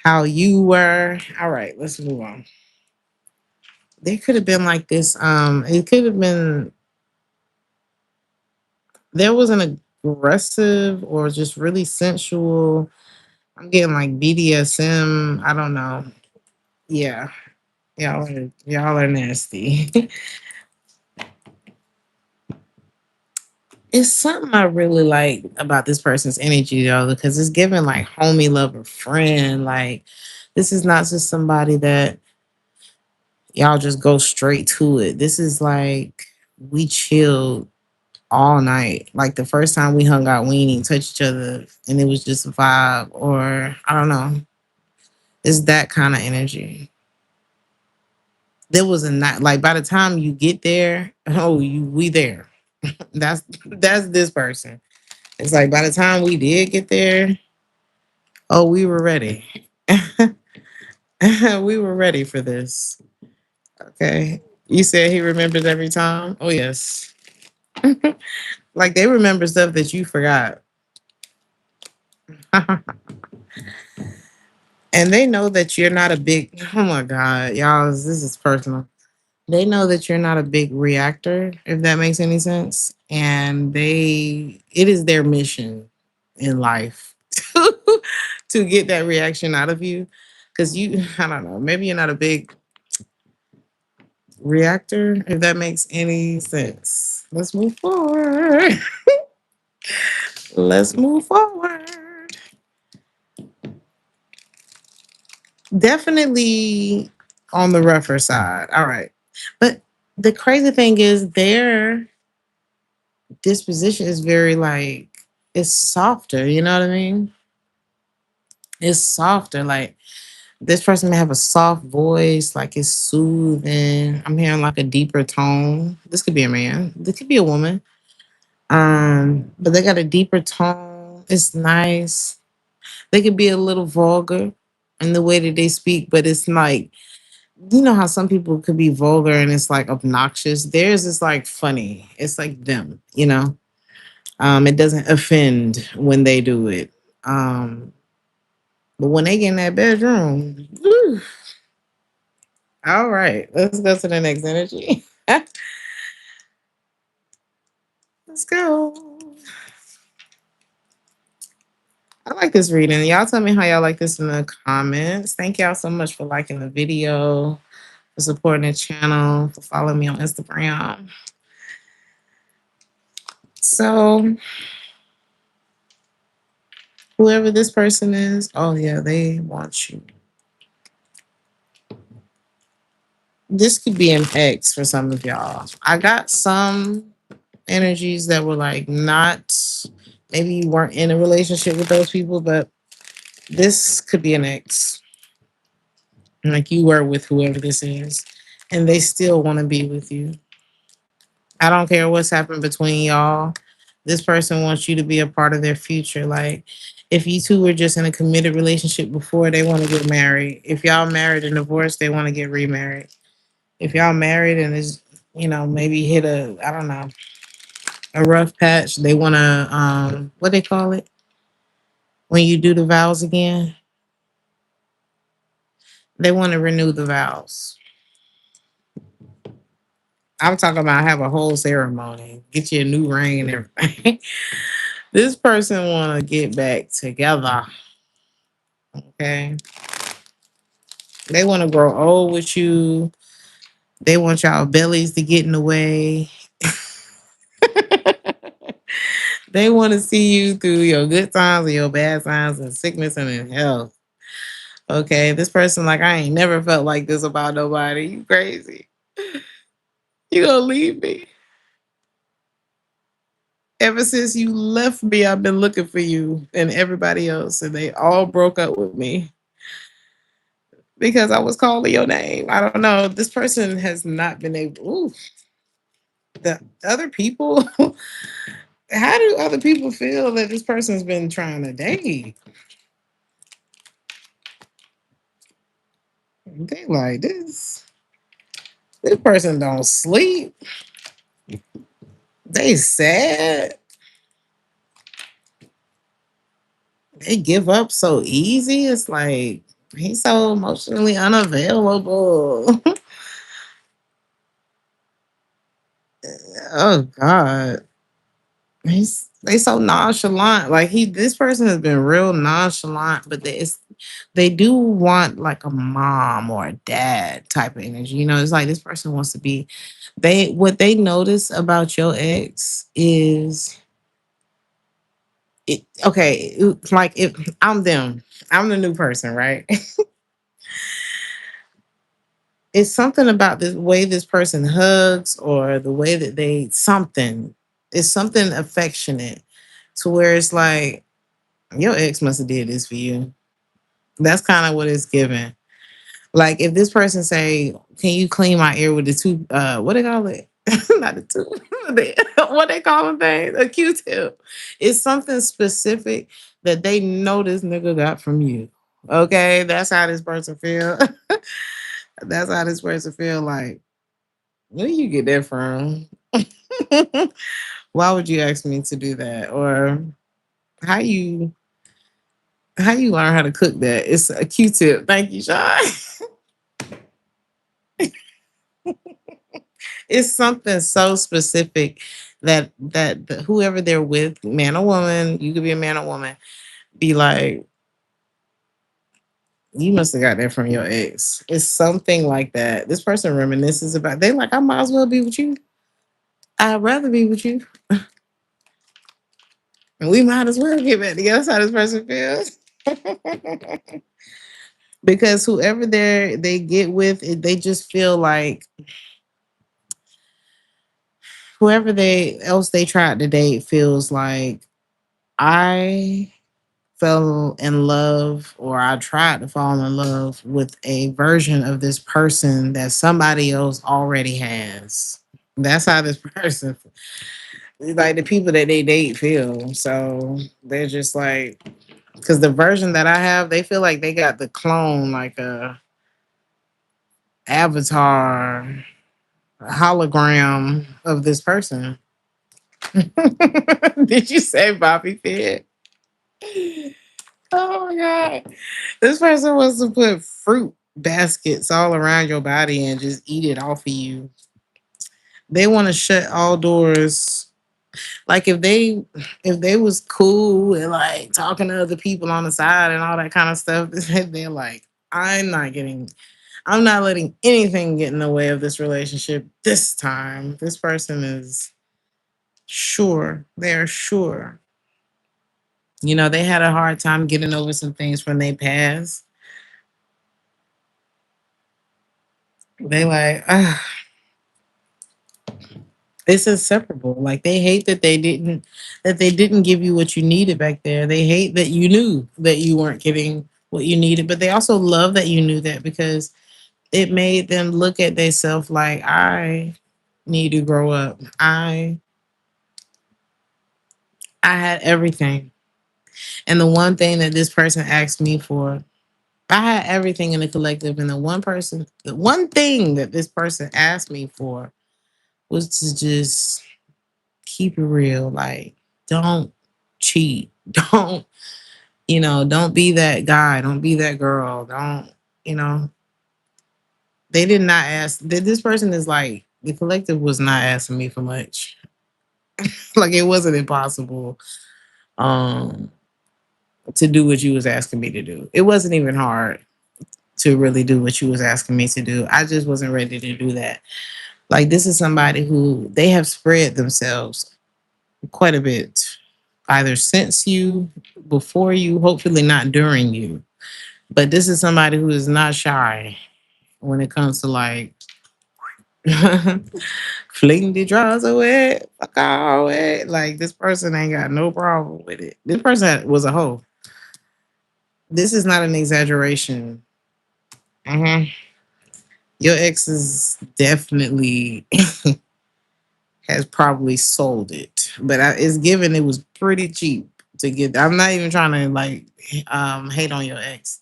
you were. All right, let's move on. They could have been like this. It could have been there was an aggressive or just really sensual. I'm getting like BDSM. I don't know. Yeah, y'all are nasty. It's something I really like about this person's energy though, because it's giving like homie lover friend. Like this is not just somebody that y'all just go straight to it. This is like we chilled all night. Like the first time we hung out, we didn't even touch each other and it was just a vibe, or I don't know. It's that kind of energy. There was a night like by the time you get there, oh you we there. That's this person. It's like by the time we did get there, oh we were ready. We were ready for this. Okay. You said he remembers every time? Oh yes. Like they remember stuff that you forgot. And they know that you're not a big, oh my God, y'all, this is personal. They know that you're not a big reactor, if that makes any sense. And it is their mission in life to get that reaction out of you. Cause I don't know, maybe you're not a big reactor, if that makes any sense. Let's move forward. Let's move forward. Definitely on the rougher side. All right. But the crazy thing is their disposition is very like it's softer, you know what I mean? It's softer. Like this person may have a soft voice, like it's soothing. I'm hearing like a deeper tone. This could be a man. This could be a woman. But they got a deeper tone. It's nice. They could be a little vulgar in the way that they speak, but it's like you know how some people could be vulgar and it's like obnoxious. Theirs is like funny. It's like them, you know. It doesn't offend when they do it. Um, but when they get in that bedroom, whew, all right, let's go to the next energy. Let's go. I like this reading. Y'all tell me how y'all like this in the comments. Thank y'all so much for liking the video, for supporting the channel, for following me on Instagram. So, whoever this person is, oh yeah, they want you. This could be an ex for some of y'all. I got some energies that were like not, maybe you weren't in a relationship with those people, but this could be an ex. Like you were with whoever this is, and they still want to be with you. I don't care what's happened between y'all. This person wants you to be a part of their future. Like if you two were just in a committed relationship before, they want to get married. If y'all married and divorced, they want to get remarried. If y'all married and is, you know, maybe hit a, I don't know, a rough patch, they want to, what they call it when you do the vows again, they want to renew the vows. I'm talking about have a whole ceremony, get you a new ring and everything. This person want to get back together. Okay, they want to grow old with you. They want y'all bellies to get in the way. They want to see you through your good times and your bad times and sickness and in health. Okay, this person like I ain't never felt like this about nobody. You crazy? You gonna leave me? Ever since you left me, I've been looking for you and everybody else, and they all broke up with me because I was calling your name. I don't know. This person has not been able. Ooh, the other people. How do other people feel that this person's been trying to date? They like this. This person don't sleep. They sad. They give up so easy. It's like he's so emotionally unavailable. Oh God. They so nonchalant. Like this person has been real nonchalant, but they do want like a mom or a dad type of energy. You know, it's like this person wants to be they what they notice about your ex is it okay, like if I'm them, I'm the new person, right? It's something about the way this person hugs or the way that they something. It's something affectionate to where it's like your ex must have did this for you. That's kind of what it's given. Like if this person say, "Can you clean my ear with the two? What they call it? Not the two. What they call them things? A Q-tip." It's something specific that they know this nigga got from you. Okay, that's how this person feel. That's how this person feel. Like, where you get that from? Why would you ask me to do that? Or how you how you learn how to cook that? It's a Q-tip. Thank you, Sean. It's something so specific that whoever they're with, man or woman, you could be a man or woman, be like, you must have got that from your ex. It's something like that. This person reminisces about. They like, I might as well be with you. I'd rather be with you. And we might as well get back together. That's how this person feels. Because whoever they get with, they just feel like whoever they tried to date feels like I fell in love or I tried to fall in love with a version of this person that somebody else already has. That's how this person, like the people that they date, feel. So they're just like, because the version that I have, they feel like they got the clone, like a avatar hologram of this person. Did you say Bobby Fit? Oh my god. This person wants to put fruit baskets all around your body and just eat it off of you. They want to shut all doors. Like if they was cool and like talking to other people on the side and all that kind of stuff, they're like, I'm not letting anything get in the way of this relationship this time. This person is sure. They're sure. They had a hard time getting over some things from their past. They like, it's inseparable. Like they hate that they didn't give you what you needed back there. They hate that you knew that you weren't getting what you needed, but they also love that you knew that because it made them look at themselves like I need to grow up. I had everything. And the one thing that this person asked me for, I had everything in the collective, and the one thing that this person asked me for was to just keep it real. Like, don't cheat. Don't be that guy. Don't be that girl. You know, they did not ask. This person is like, the collective was not asking me for much. Like, it wasn't impossible um, to do what you was asking me to do. It wasn't even hard to really do what you was asking me to do. I just wasn't ready to do that. Like, this is somebody who they have spread themselves quite a bit, either since you, before you, hopefully not during you. But this is somebody who is not shy when it comes to like fling the draws away, fuck all away. Like, this person ain't got no problem with it. This person was a hoe. This is not an exaggeration. Mhm. Your ex is definitely has probably sold it, but it's given it was pretty cheap to get. I'm not even trying to like hate on your ex,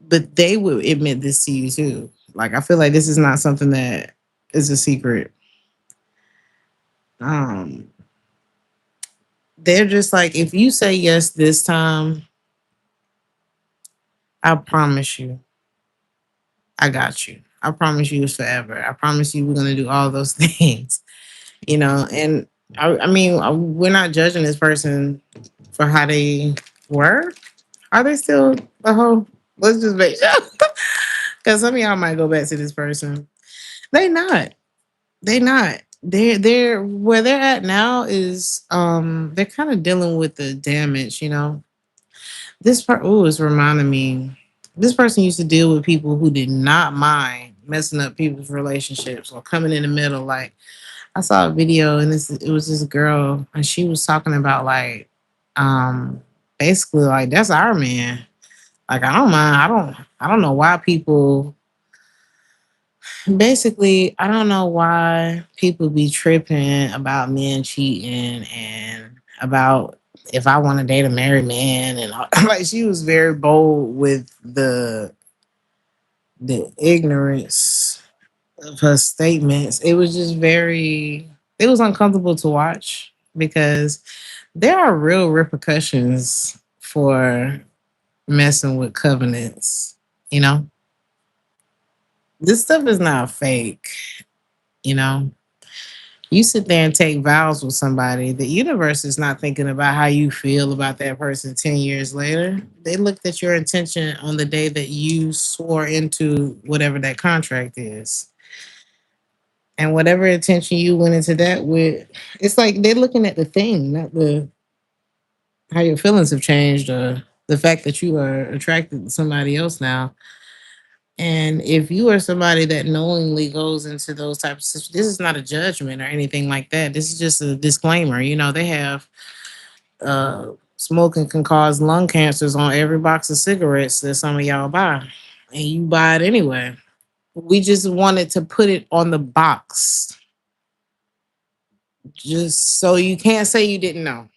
but they would admit this to you too. Like, I feel like this is not something that is a secret. Um, they're just like, if you say yes this time, I promise you, I got you. I promise you it's forever. I promise you we're gonna do all those things. And I mean, we're not judging this person for how they were. Are they still a hoe? Let's just make sure. Because some of y'all might go back to this person. They not. They not. They're where they're at now is they're kind of dealing with the damage. This part is reminding me. This person used to deal with people who did not mind messing up people's relationships or coming in the middle. Like, I saw a video and it was this girl and she was talking about like um basically like that's our man. Like, I don't mind. I don't know why people basically I don't know why people be tripping about men cheating and about if I want to date a married man and all. Like, she was very bold with the ignorance of her statements. It was just it was uncomfortable to watch because there are real repercussions for messing with covenants. You know, this stuff is not fake. You know, you sit there and take vows with somebody, the universe is not thinking about how you feel about that person 10 years later. They looked at your intention on the day that you swore into whatever that contract is. And whatever intention you went into that with, it's like they're looking at the thing, not the how your feelings have changed, or the fact that you are attracted to somebody else now. And if you are somebody that knowingly goes into those types of situations, this is not a judgment or anything like that. This is just a disclaimer. You know, they have smoking can cause lung cancers on every box of cigarettes that some of y'all buy, and you buy it anyway. We just wanted to put it on the box, just so you can't say you didn't know.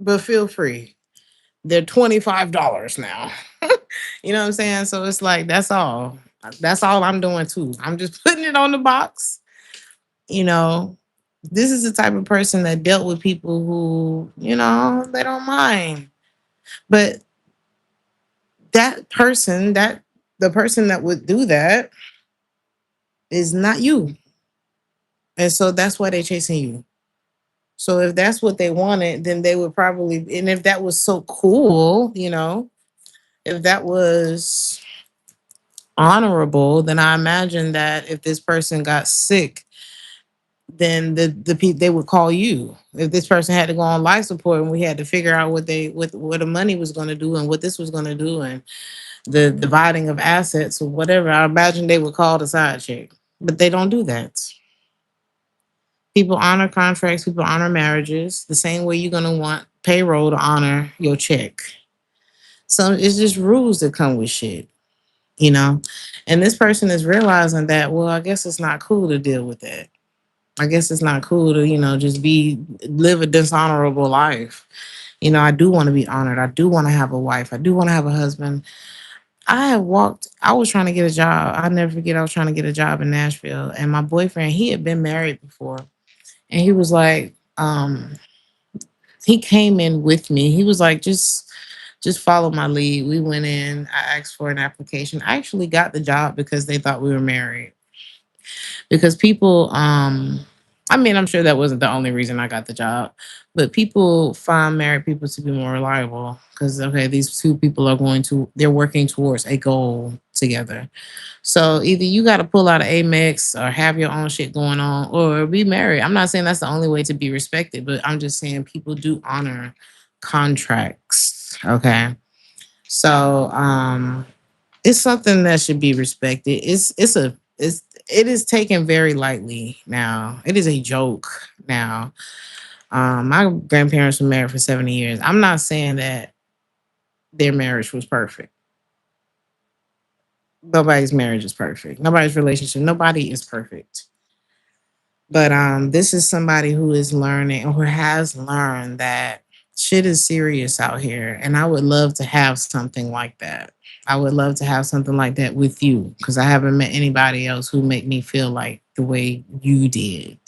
But feel free. They're $25 now. You know what I'm saying? So it's like that's all. That's all I'm doing too. I'm just putting it on the box. You know, this is the type of person that dealt with people who, they don't mind. But that person, that the person that would do that is not you. And so that's why they're chasing you. So if that's what they wanted, then they would probably, and if that was so cool, if that was honorable, then I imagine that if this person got sick, then they would call you. If this person had to go on life support and we had to figure out what the money was going to do and what this was going to do and the dividing of assets or whatever, I imagine they would call the side chick. But they don't do that. People honor contracts, people honor marriages the same way you're going to want payroll to honor your check. So it's just rules that come with shit, you know? And this person is realizing that, well, I guess it's not cool to deal with that. I guess it's not cool to, just live a dishonorable life. I do want to be honored. I do want to have a wife. I do want to have a husband. I was trying to get a job. I never forget, I was trying to get a job in Nashville. And my boyfriend, he had been married before. And he was like, he came in with me. He was like, just follow my lead. We went in, I asked for an application. I actually got the job because they thought we were married. Because people, I mean, I'm sure that wasn't the only reason I got the job, but people find married people to be more reliable because, okay, these two people they're working towards a goal together. So either you got to pull out an Amex or have your own shit going on or be married. I'm not saying that's the only way to be respected, but I'm just saying people do honor contracts. Okay. So, it's something that should be respected. It is taken very lightly now. It is a joke now. My grandparents were married for 70 years. I'm not saying that their marriage was perfect. Nobody's marriage is perfect. Nobody's relationship, nobody is perfect. But this is somebody who is learning or has learned that shit is serious out here. And I would love to have something like that. I would love to have something like that with you because I haven't met anybody else who make me feel like the way you did.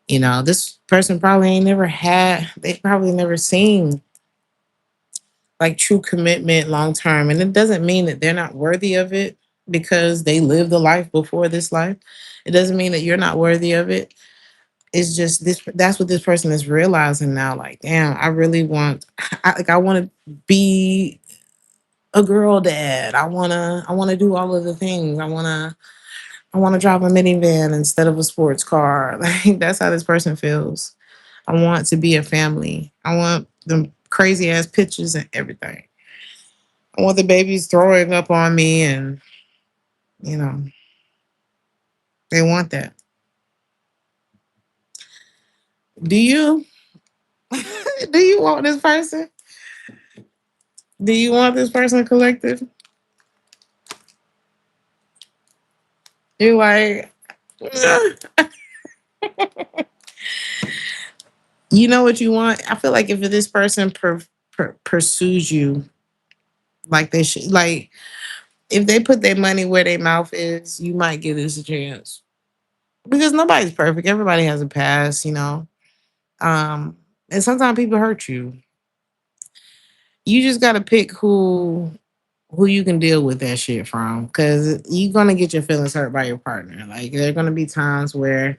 This person probably ain't never had, they probably never seen like true commitment long term. And it doesn't mean that they're not worthy of it because they lived a life before this life. It doesn't mean that you're not worthy of it. It's just that's what this person is realizing now. Like, damn, I really want I want to be a girl dad. I wanna do all of the things. I wanna drive a minivan instead of a sports car. Like that's how this person feels. I want to be a family. I want the crazy ass pictures and everything. I want the babies throwing up on me and you know, they want that. Do you? Do you want this person? Do you want this person collective? You're like, you know what you want? I feel like if this person pursues you like they should, like if they put their money where their mouth is, you might give this a chance. Because nobody's perfect. Everybody has a past. Um, and sometimes people hurt you. You just gotta pick who you can deal with that shit from. Cause you're gonna get your feelings hurt by your partner. Like there are gonna be times where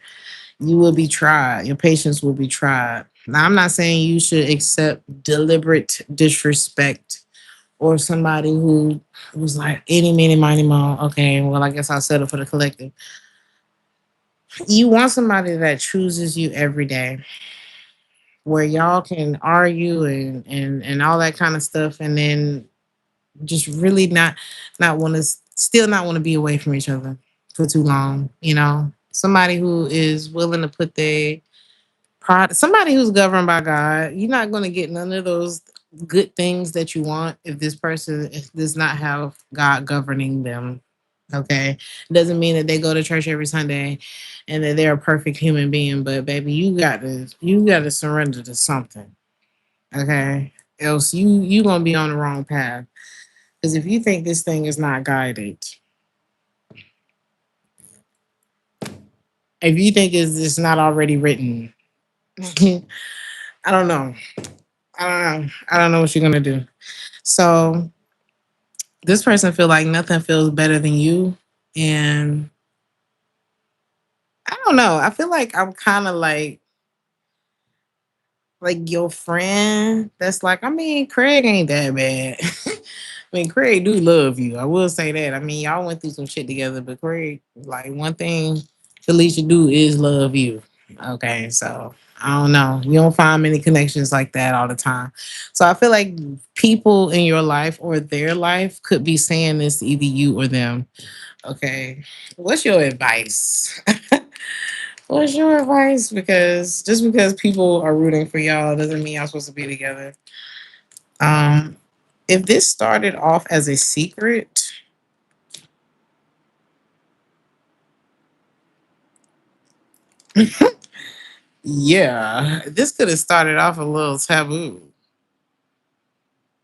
you will be tried. Your patience will be tried. Now, I'm not saying you should accept deliberate disrespect or somebody who was like any, many, miny, mo. Okay, well, I guess I'll settle for the collective. You want somebody that chooses you every day. where y'all can argue and all that kind of stuff, and then just really not want to, still not want to be away from each other for too long. Somebody who is willing to put their pride, somebody who's governed by God. You're not going to get none of those good things that you want if this person does not have God governing them. Okay, doesn't mean that they go to church every Sunday and that they're a perfect human being, but baby, you got to surrender to something. Okay, else you gonna be on the wrong path. Because if you think this thing is not guided, if you think it's not already written, I don't know. I don't know what you're gonna do. So this person feel like nothing feels better than you, and I don't know. I feel like I'm kind of like your friend. That's like, I mean, Craig ain't that bad. I mean, Craig do love you. I will say that. I mean, y'all went through some shit together, but Craig, like, one thing Felicia do is love you. Okay, so I don't know. You don't find many connections like that all the time. So I feel like people in your life or their life could be saying this to either you or them. Okay, what's your advice? What's your advice? Because just because people are rooting for y'all doesn't mean y'all supposed to be together. Um, if this started off as a secret, yeah, this could have started off a little taboo.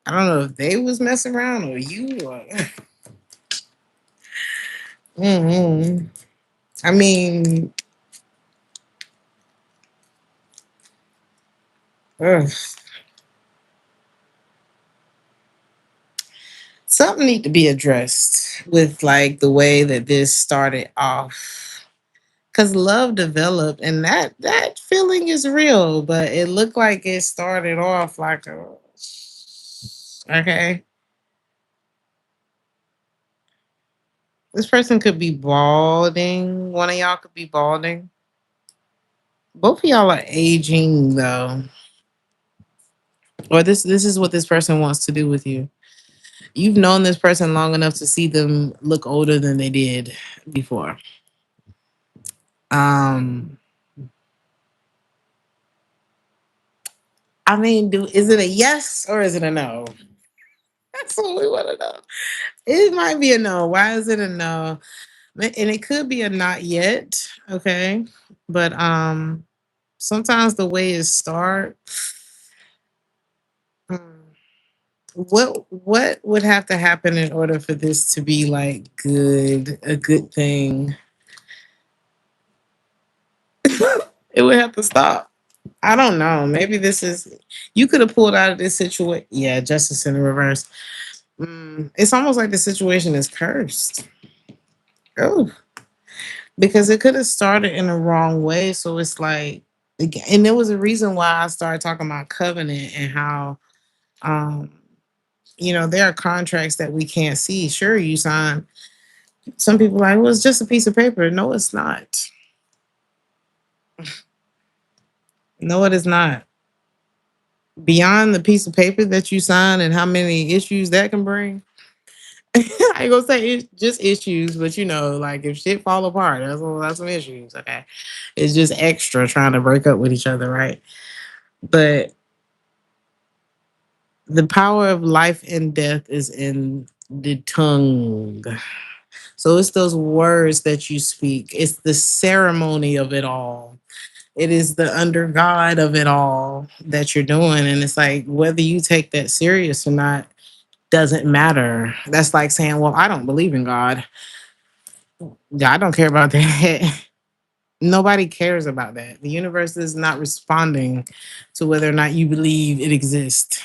I don't know if they was messing around or you. Or, Mhm. I mean, ugh. Something need to be addressed with like the way that this started off. Cause love developed, and that feeling is real, but it looked like it started off like a okay. This person could be balding. One of y'all could be balding. Both of y'all are aging though, or this is what this person wants to do with you. You've known this person long enough to see them look older than they did before. Um, I mean, is it a yes or is it a no? That's what we want to know. It might be a no. Why is it a no? And it could be a not yet. Okay, but sometimes the way it start. hmm, what would have to happen in order for this to be like a good thing? It would have to stop. I don't know. Maybe this is, you could have pulled out of this situation. Yeah, justice in the reverse. It's almost like the situation is cursed. Oh, because it could have started in the wrong way. So it's like, and there was a reason why I started talking about covenant and how, um, there are contracts that we can't see. Sure, you sign. Some people are like, well, it's just a piece of paper. No, it's not. No, it is not. Beyond the piece of paper that you sign and how many issues that can bring. I ain't gonna say it's just issues, but like if shit fall apart, that's some issues. Okay, it's just extra trying to break up with each other, right? But the power of life and death is in the tongue. So it's those words that you speak. It's the ceremony of it all. It is the under God of it all that you're doing. And it's like whether you take that serious or not doesn't matter. That's like saying, well, I don't believe in God. Yeah, I don't care about that. Nobody cares about that. The universe is not responding to whether or not you believe it exists.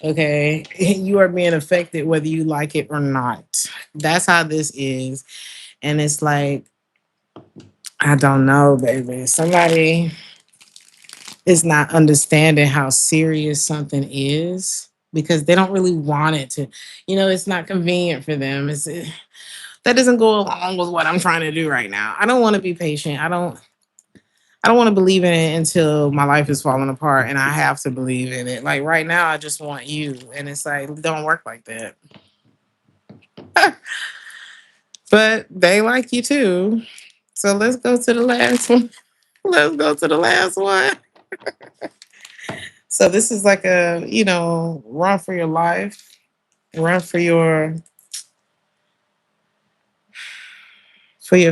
Okay. You are being affected whether you like it or not. That's how this is. And it's like, I don't know, baby. Somebody is not understanding how serious something is because they don't really want it to, it's not convenient for them. That doesn't go along with what I'm trying to do right now. I don't want to be patient. I don't. I don't want to believe in it until my life is falling apart and I have to believe in it. Like right now, I just want you. And it's like, it don't work like that. But they like you too. So let's go to the last one. Let's go to the last one. So this is like a, run for your life, run for your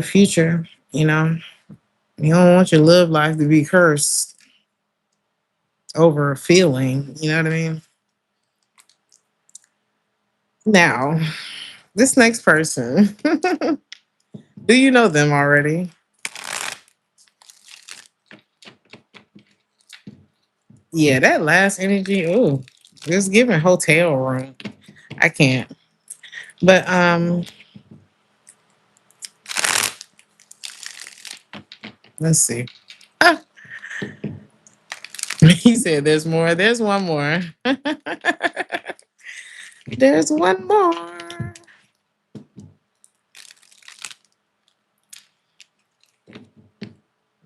future, you know. You don't want your love life to be cursed over a feeling, you know what I mean? Now, this next person, do you know them already? Yeah, that last energy, oh, just giving hotel room. I can't. But let's see. Ah, he said there's more. There's one more. There's one more.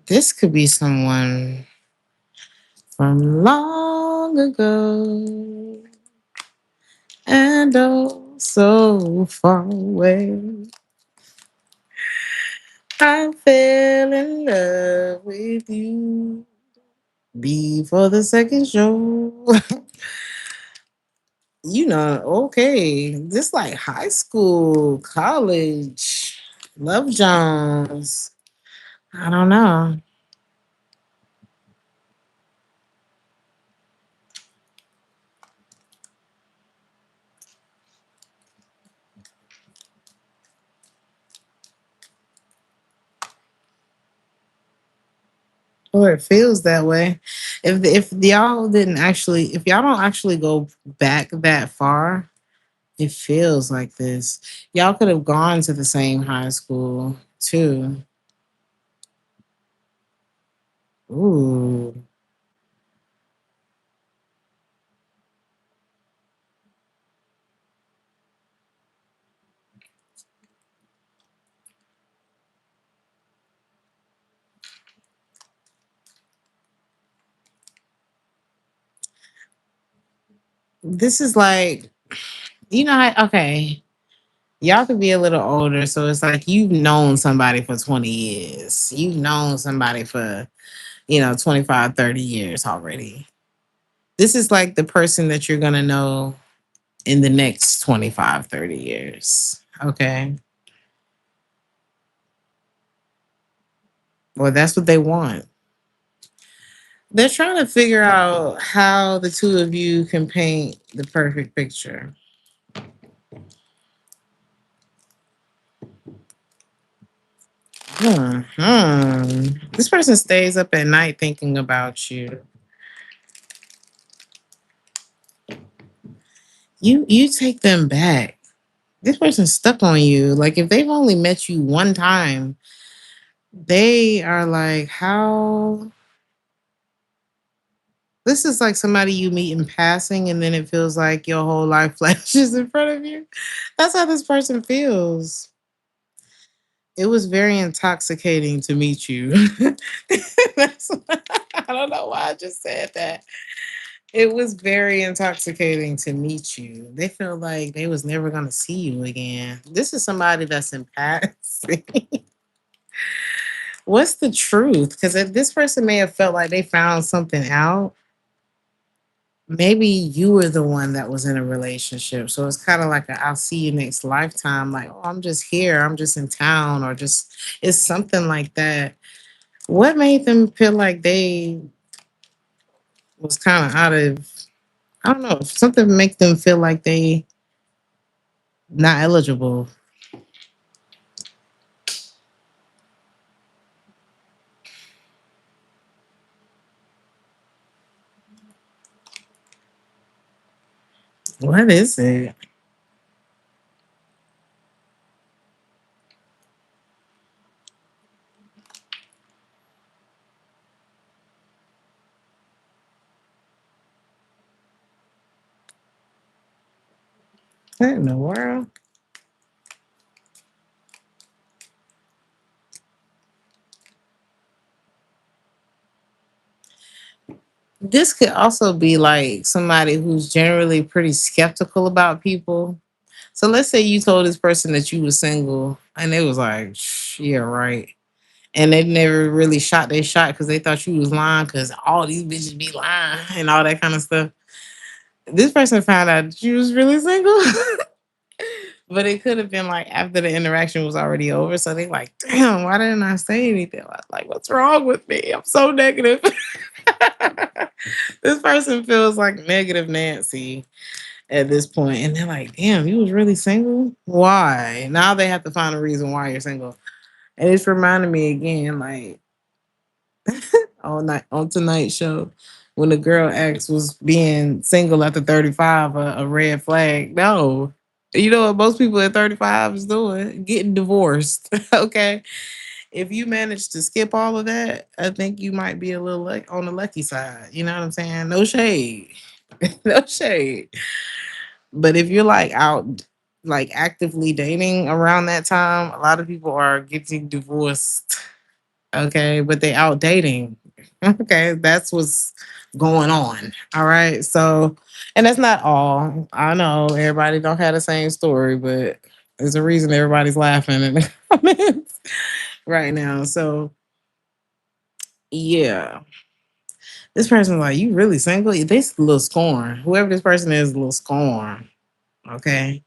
This could be someone from long ago and oh so far away. I fell in love with you before the second show. Okay, this like high school, college, Love Jones. I don't know. Or it feels that way. If y'all don't actually go back that far, it feels like this. Y'all could have gone to the same high school too. Ooh. This is like, okay. Y'all could be a little older, so it's like you've known somebody for 20 years. You've known somebody for, 25, 30 years already. This is like the person that you're going to know in the next 25, 30 years. Okay. Well, that's what they want. They're trying to figure out how the two of you can paint the perfect picture. This person stays up at night thinking about you. You take them back. This person's stuck on you. Like if they've only met you one time, they are like, how this is like somebody you meet in passing and then it feels like your whole life flashes in front of you. That's how this person feels. It was very intoxicating to meet you. That's, I don't know why I just said that. It was very intoxicating to meet you. They feel like they was never gonna see you again. This is somebody that's in passing. What's the truth? Because this person may have felt like they found something out. Maybe you were the one that was in a relationship. So it's kind of like a I'll see you next lifetime. Like, oh, I'm just here. I'm just in town. Or just, it's something like that. What made them feel like they was kind of out of, I don't know, something make them feel like they not eligible. What is it? What in the world? This could also be like somebody who's generally pretty skeptical about people. So let's say you told this person that you were single and they was like, yeah, right. And they never really shot their shot because they thought you was lying because all these bitches be lying and all that kind of stuff. This person found out that you was really single. But it could have been like after the interaction was already over. So they like, damn, why didn't I say anything? Like, what's wrong with me? I'm so negative. This person feels like negative Nancy at this point, and they're like, damn, you was really single? Why? Now they have to find a reason why you're single. And it's reminding me again, like on tonight's show, when the girl X was being single after 35, a red flag. No. You know what most people at 35 is doing? Getting divorced. Okay. If you manage to skip all of that, I think you might be a little on the lucky side. You know what I'm saying? No shade. No shade. But if you're like out like actively dating around that time, a lot of people are getting divorced. Okay, but they out dating. Okay, that's what's going on. All right. So, and that's not all. I know everybody don't have the same story, but there's a reason everybody's laughing in the comments right now. So yeah. This person's like, you really single? This a little scorn. Whoever this person is, a little scorn. Okay.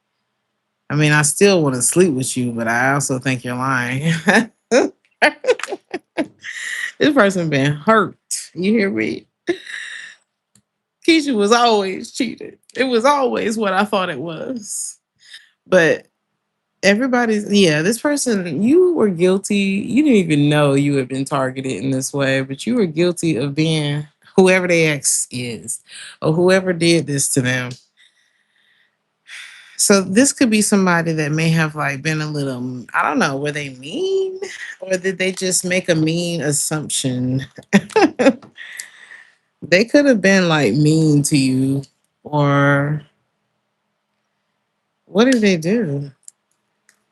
I mean, I still want to sleep with you, but I also think you're lying. This person been hurt. You hear me? Keisha was always cheated. It was always what I thought it was. But everybody's, yeah, this person, you were guilty. You didn't even know you had been targeted in this way, but you were guilty of being whoever the ex is or whoever did this to them. So this could be somebody that may have like been a little, I don't know, were they mean or did they just make a mean assumption? They could have been like mean to you or what did they do?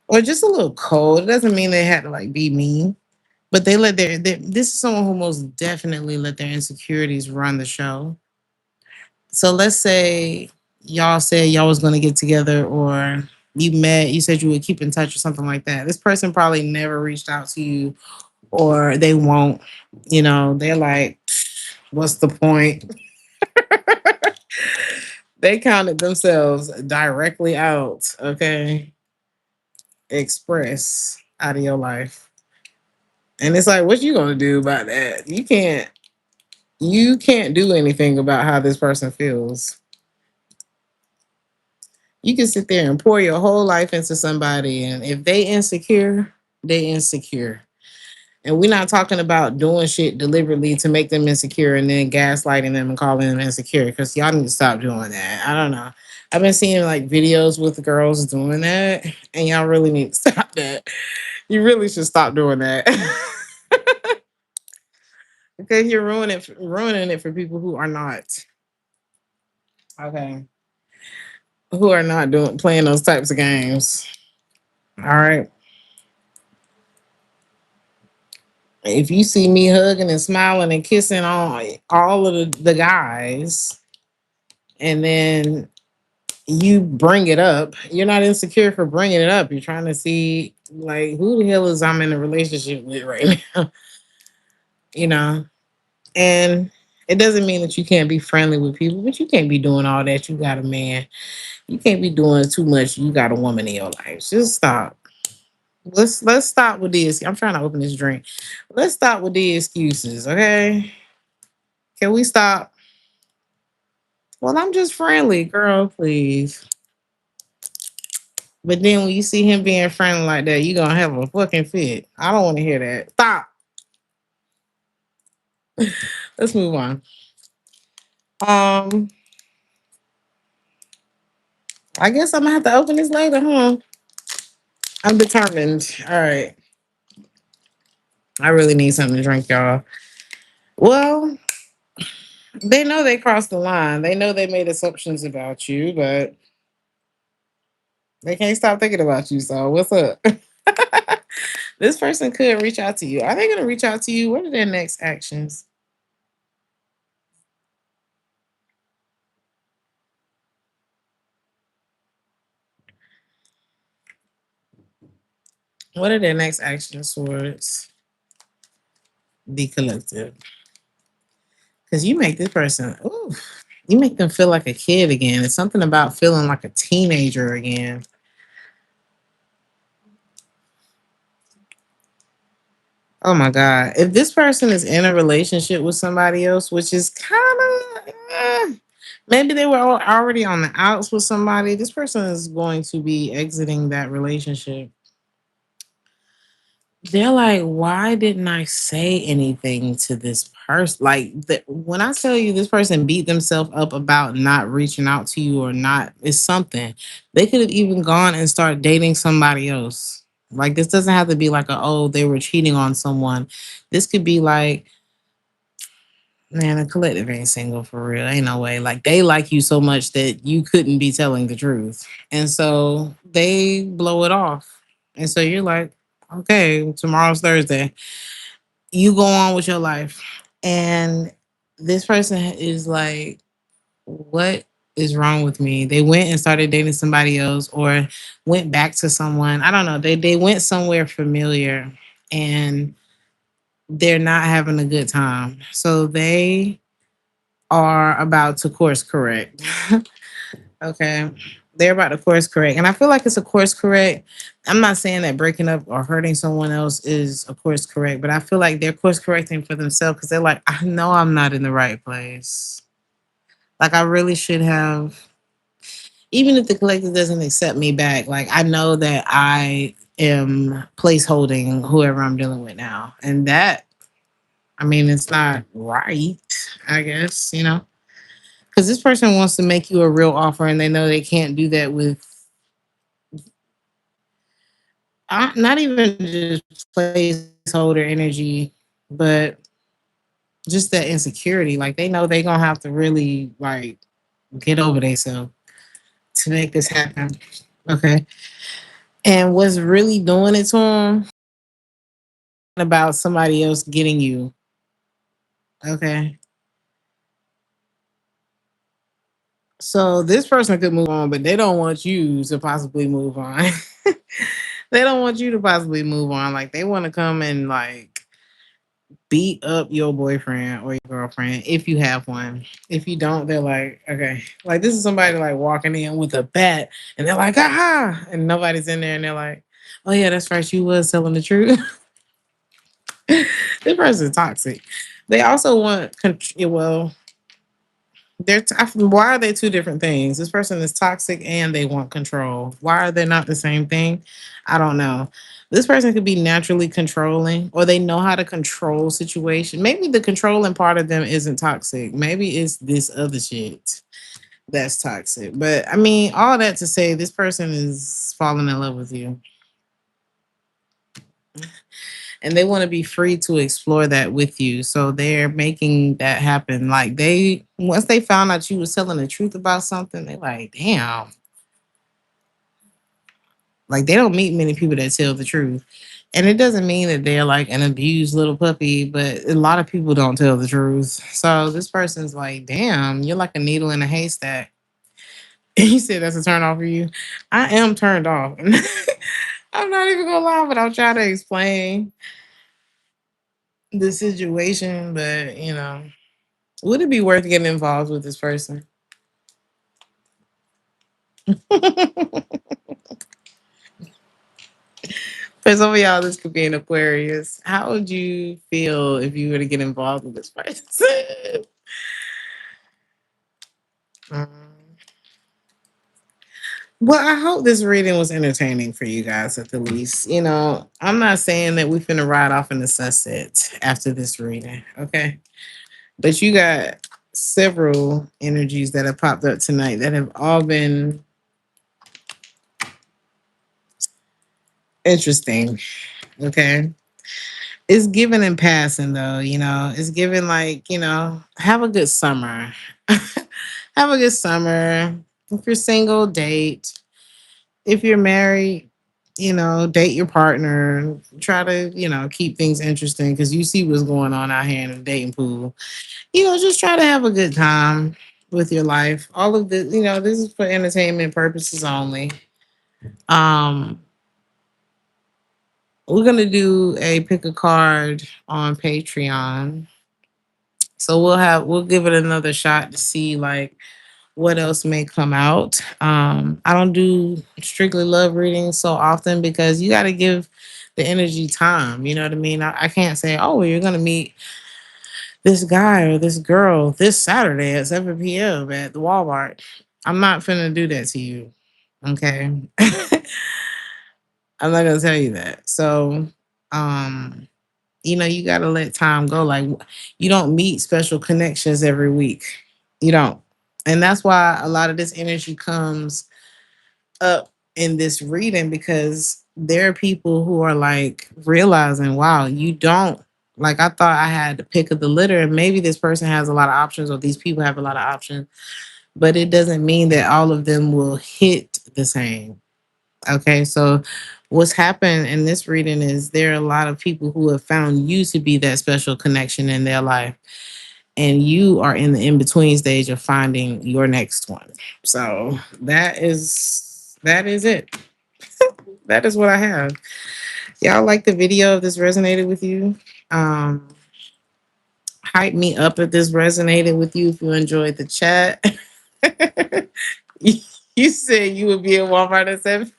Or just a little cold. It doesn't mean they had to like be mean, but they let this is someone who most definitely let their insecurities run the show. So let's say y'all said y'all was going to get together or you met, you said you would keep in touch or something like that. This person probably never reached out to you or they won't. You know, they're like, what's the point? They counted themselves directly out. Okay. Express out of your life. And it's like, what you gonna do about that? You can't do anything about how this person feels. You can sit there and pour your whole life into somebody, and if they insecure, they insecure. And we're not talking about doing shit deliberately to make them insecure and then gaslighting them and calling them insecure because y'all need to stop doing that. I don't know. I've been seeing like videos with girls doing that, and y'all really need to stop that. You really should stop doing that. Because you're ruining it for people who are not okay, who are not doing playing those types of games. All right. If you see me hugging and smiling and kissing on all of the guys, and then you bring it up, you're not insecure for bringing it up. You're trying to see like who the hell is I'm in a relationship with right now, you know. And it doesn't mean that you can't be friendly with people, but you can't be doing all that. You got a man. You can't be doing too much. You got a woman in your life. Just stop. Let's stop with this. I'm trying to open this drink. Let's stop with the excuses, okay? Can we stop? Well, I'm just friendly, girl, please. But then when you see him being friendly like that, you gonna have a fucking fit. I don't want to hear that. Stop. Let's move on. Um, I guess I'm gonna have to open this later, huh? I'm determined. All right. I really need something to drink, y'all. Well, they know they crossed the line. They know they made assumptions about you, but they can't stop thinking about you. So what's up? This person could reach out to you. Are they gonna reach out to you? What are their next actions? What are their next actions towards the collective? Because you make this person, ooh, you make them feel like a kid again. It's something about feeling like a teenager again. Oh my God. If this person is in a relationship with somebody else, which is kind of, maybe they were already on the outs with somebody, this person is going to be exiting that relationship. They're like, why didn't I say anything to this person? Like, when I tell you this person beat themselves up about not reaching out to you or not, it's something. They could have even gone and started dating somebody else. Like, this doesn't have to be like, oh, they were cheating on someone. This could be like, man, the collective ain't single for real. Ain't no way. Like, they like you so much that you couldn't be telling the truth. And so they blow it off. And so you're like, okay, tomorrow's Thursday, you go on with your life. And this person is like, what is wrong with me? They went and started dating somebody else or went back to someone. I don't know. They went somewhere familiar and they're not having a good time. So they are about to course correct. Okay. They're about to course correct. And I feel like it's a course correct. I'm not saying that breaking up or hurting someone else is a course correct, but I feel like they're course correcting for themselves because they're like, I know I'm not in the right place. Like, I really should have, even if the collective doesn't accept me back, like, I know that I am placeholding whoever I'm dealing with now. And that, I mean, it's not right, I guess, you know? Because this person wants to make you a real offer and they know they can't do that with not even just placeholder energy, but just that insecurity. Like, they know they're gonna have to really like get over themselves to make this happen. Okay. And what's really doing it to them about somebody else getting you. Okay. So this person could move on, but they don't want you to possibly move on. They don't want you to possibly move on. Like, they want to come and like beat up your boyfriend or your girlfriend if you have one. If you don't, they're like, okay. Like, this is somebody like walking in with a bat and they're like, aha, and nobody's in there and they're like, oh yeah, that's right, you was telling the truth. This person's toxic. They also want well, why are they two different things? This person is toxic and they want control. Why are they not the same thing? I don't know. This person could be naturally controlling or they know how to control situation. Maybe the controlling part of them isn't toxic. Maybe it's this other shit that's toxic. But I mean, all that to say this person is falling in love with you and they want to be free to explore that with you. So they're making that happen. Like, they once they found out you was telling the truth about something, they like, damn. Like, they don't meet many people that tell the truth. And it doesn't mean that they're like an abused little puppy, but a lot of people don't tell the truth. So this person's like, damn, you're like a needle in a haystack. He said that's a turn off for you. I am turned off. I'm not even gonna lie, but I'll try to explain the situation. But would it be worth getting involved with this person? For some of y'all, this could be an Aquarius. How would you feel if you were to get involved with this person? Mm. Well, I hope this reading was entertaining for you guys at the least. I'm not saying that we finna ride off in the sunset after this reading, okay? But you got several energies that have popped up tonight that have all been interesting, okay? It's given in passing though, it's given like, have a good summer. Have a good summer. If you're single, date. If you're married, date your partner. Try to, keep things interesting because you see what's going on out here in the dating pool. Just try to have a good time with your life. All of this, this is for entertainment purposes only. Um, we're gonna do a pick a card on Patreon. So we'll give it another shot to see like what else may come out. I don't do strictly love readings so often because you got to give the energy time. You know what I mean? I can't say, oh, well, you're gonna meet this guy or this girl this Saturday at 7 p.m. at the Walmart. I'm not finna do that to you. Okay. I'm not gonna tell you that. So um you got to let time go. Like, you don't meet special connections every week. You don't. And that's why a lot of this energy comes up in this reading, because there are people who are like realizing, wow, you don't, like, I thought I had the pick of the litter, and maybe this person has a lot of options or these people have a lot of options, but it doesn't mean that all of them will hit the same. Okay, so what's happened in this reading is there are a lot of people who have found you to be that special connection in their life, and you are in the in between stage of finding your next one. So that is it. That is what I have. Y'all like the video if this resonated with you? Um, Hype me up if this resonated with you. If you enjoyed the chat, you you said you would be at Walmart at 7.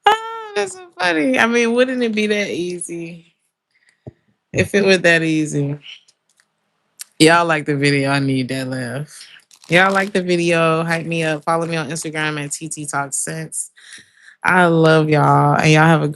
Oh, that's so funny. I mean, wouldn't it be that easy if it were that easy? Y'all like the video. I need that laugh. Y'all like the video. Hype me up. Follow me on Instagram at TT Talk Sense. I love y'all. And y'all have a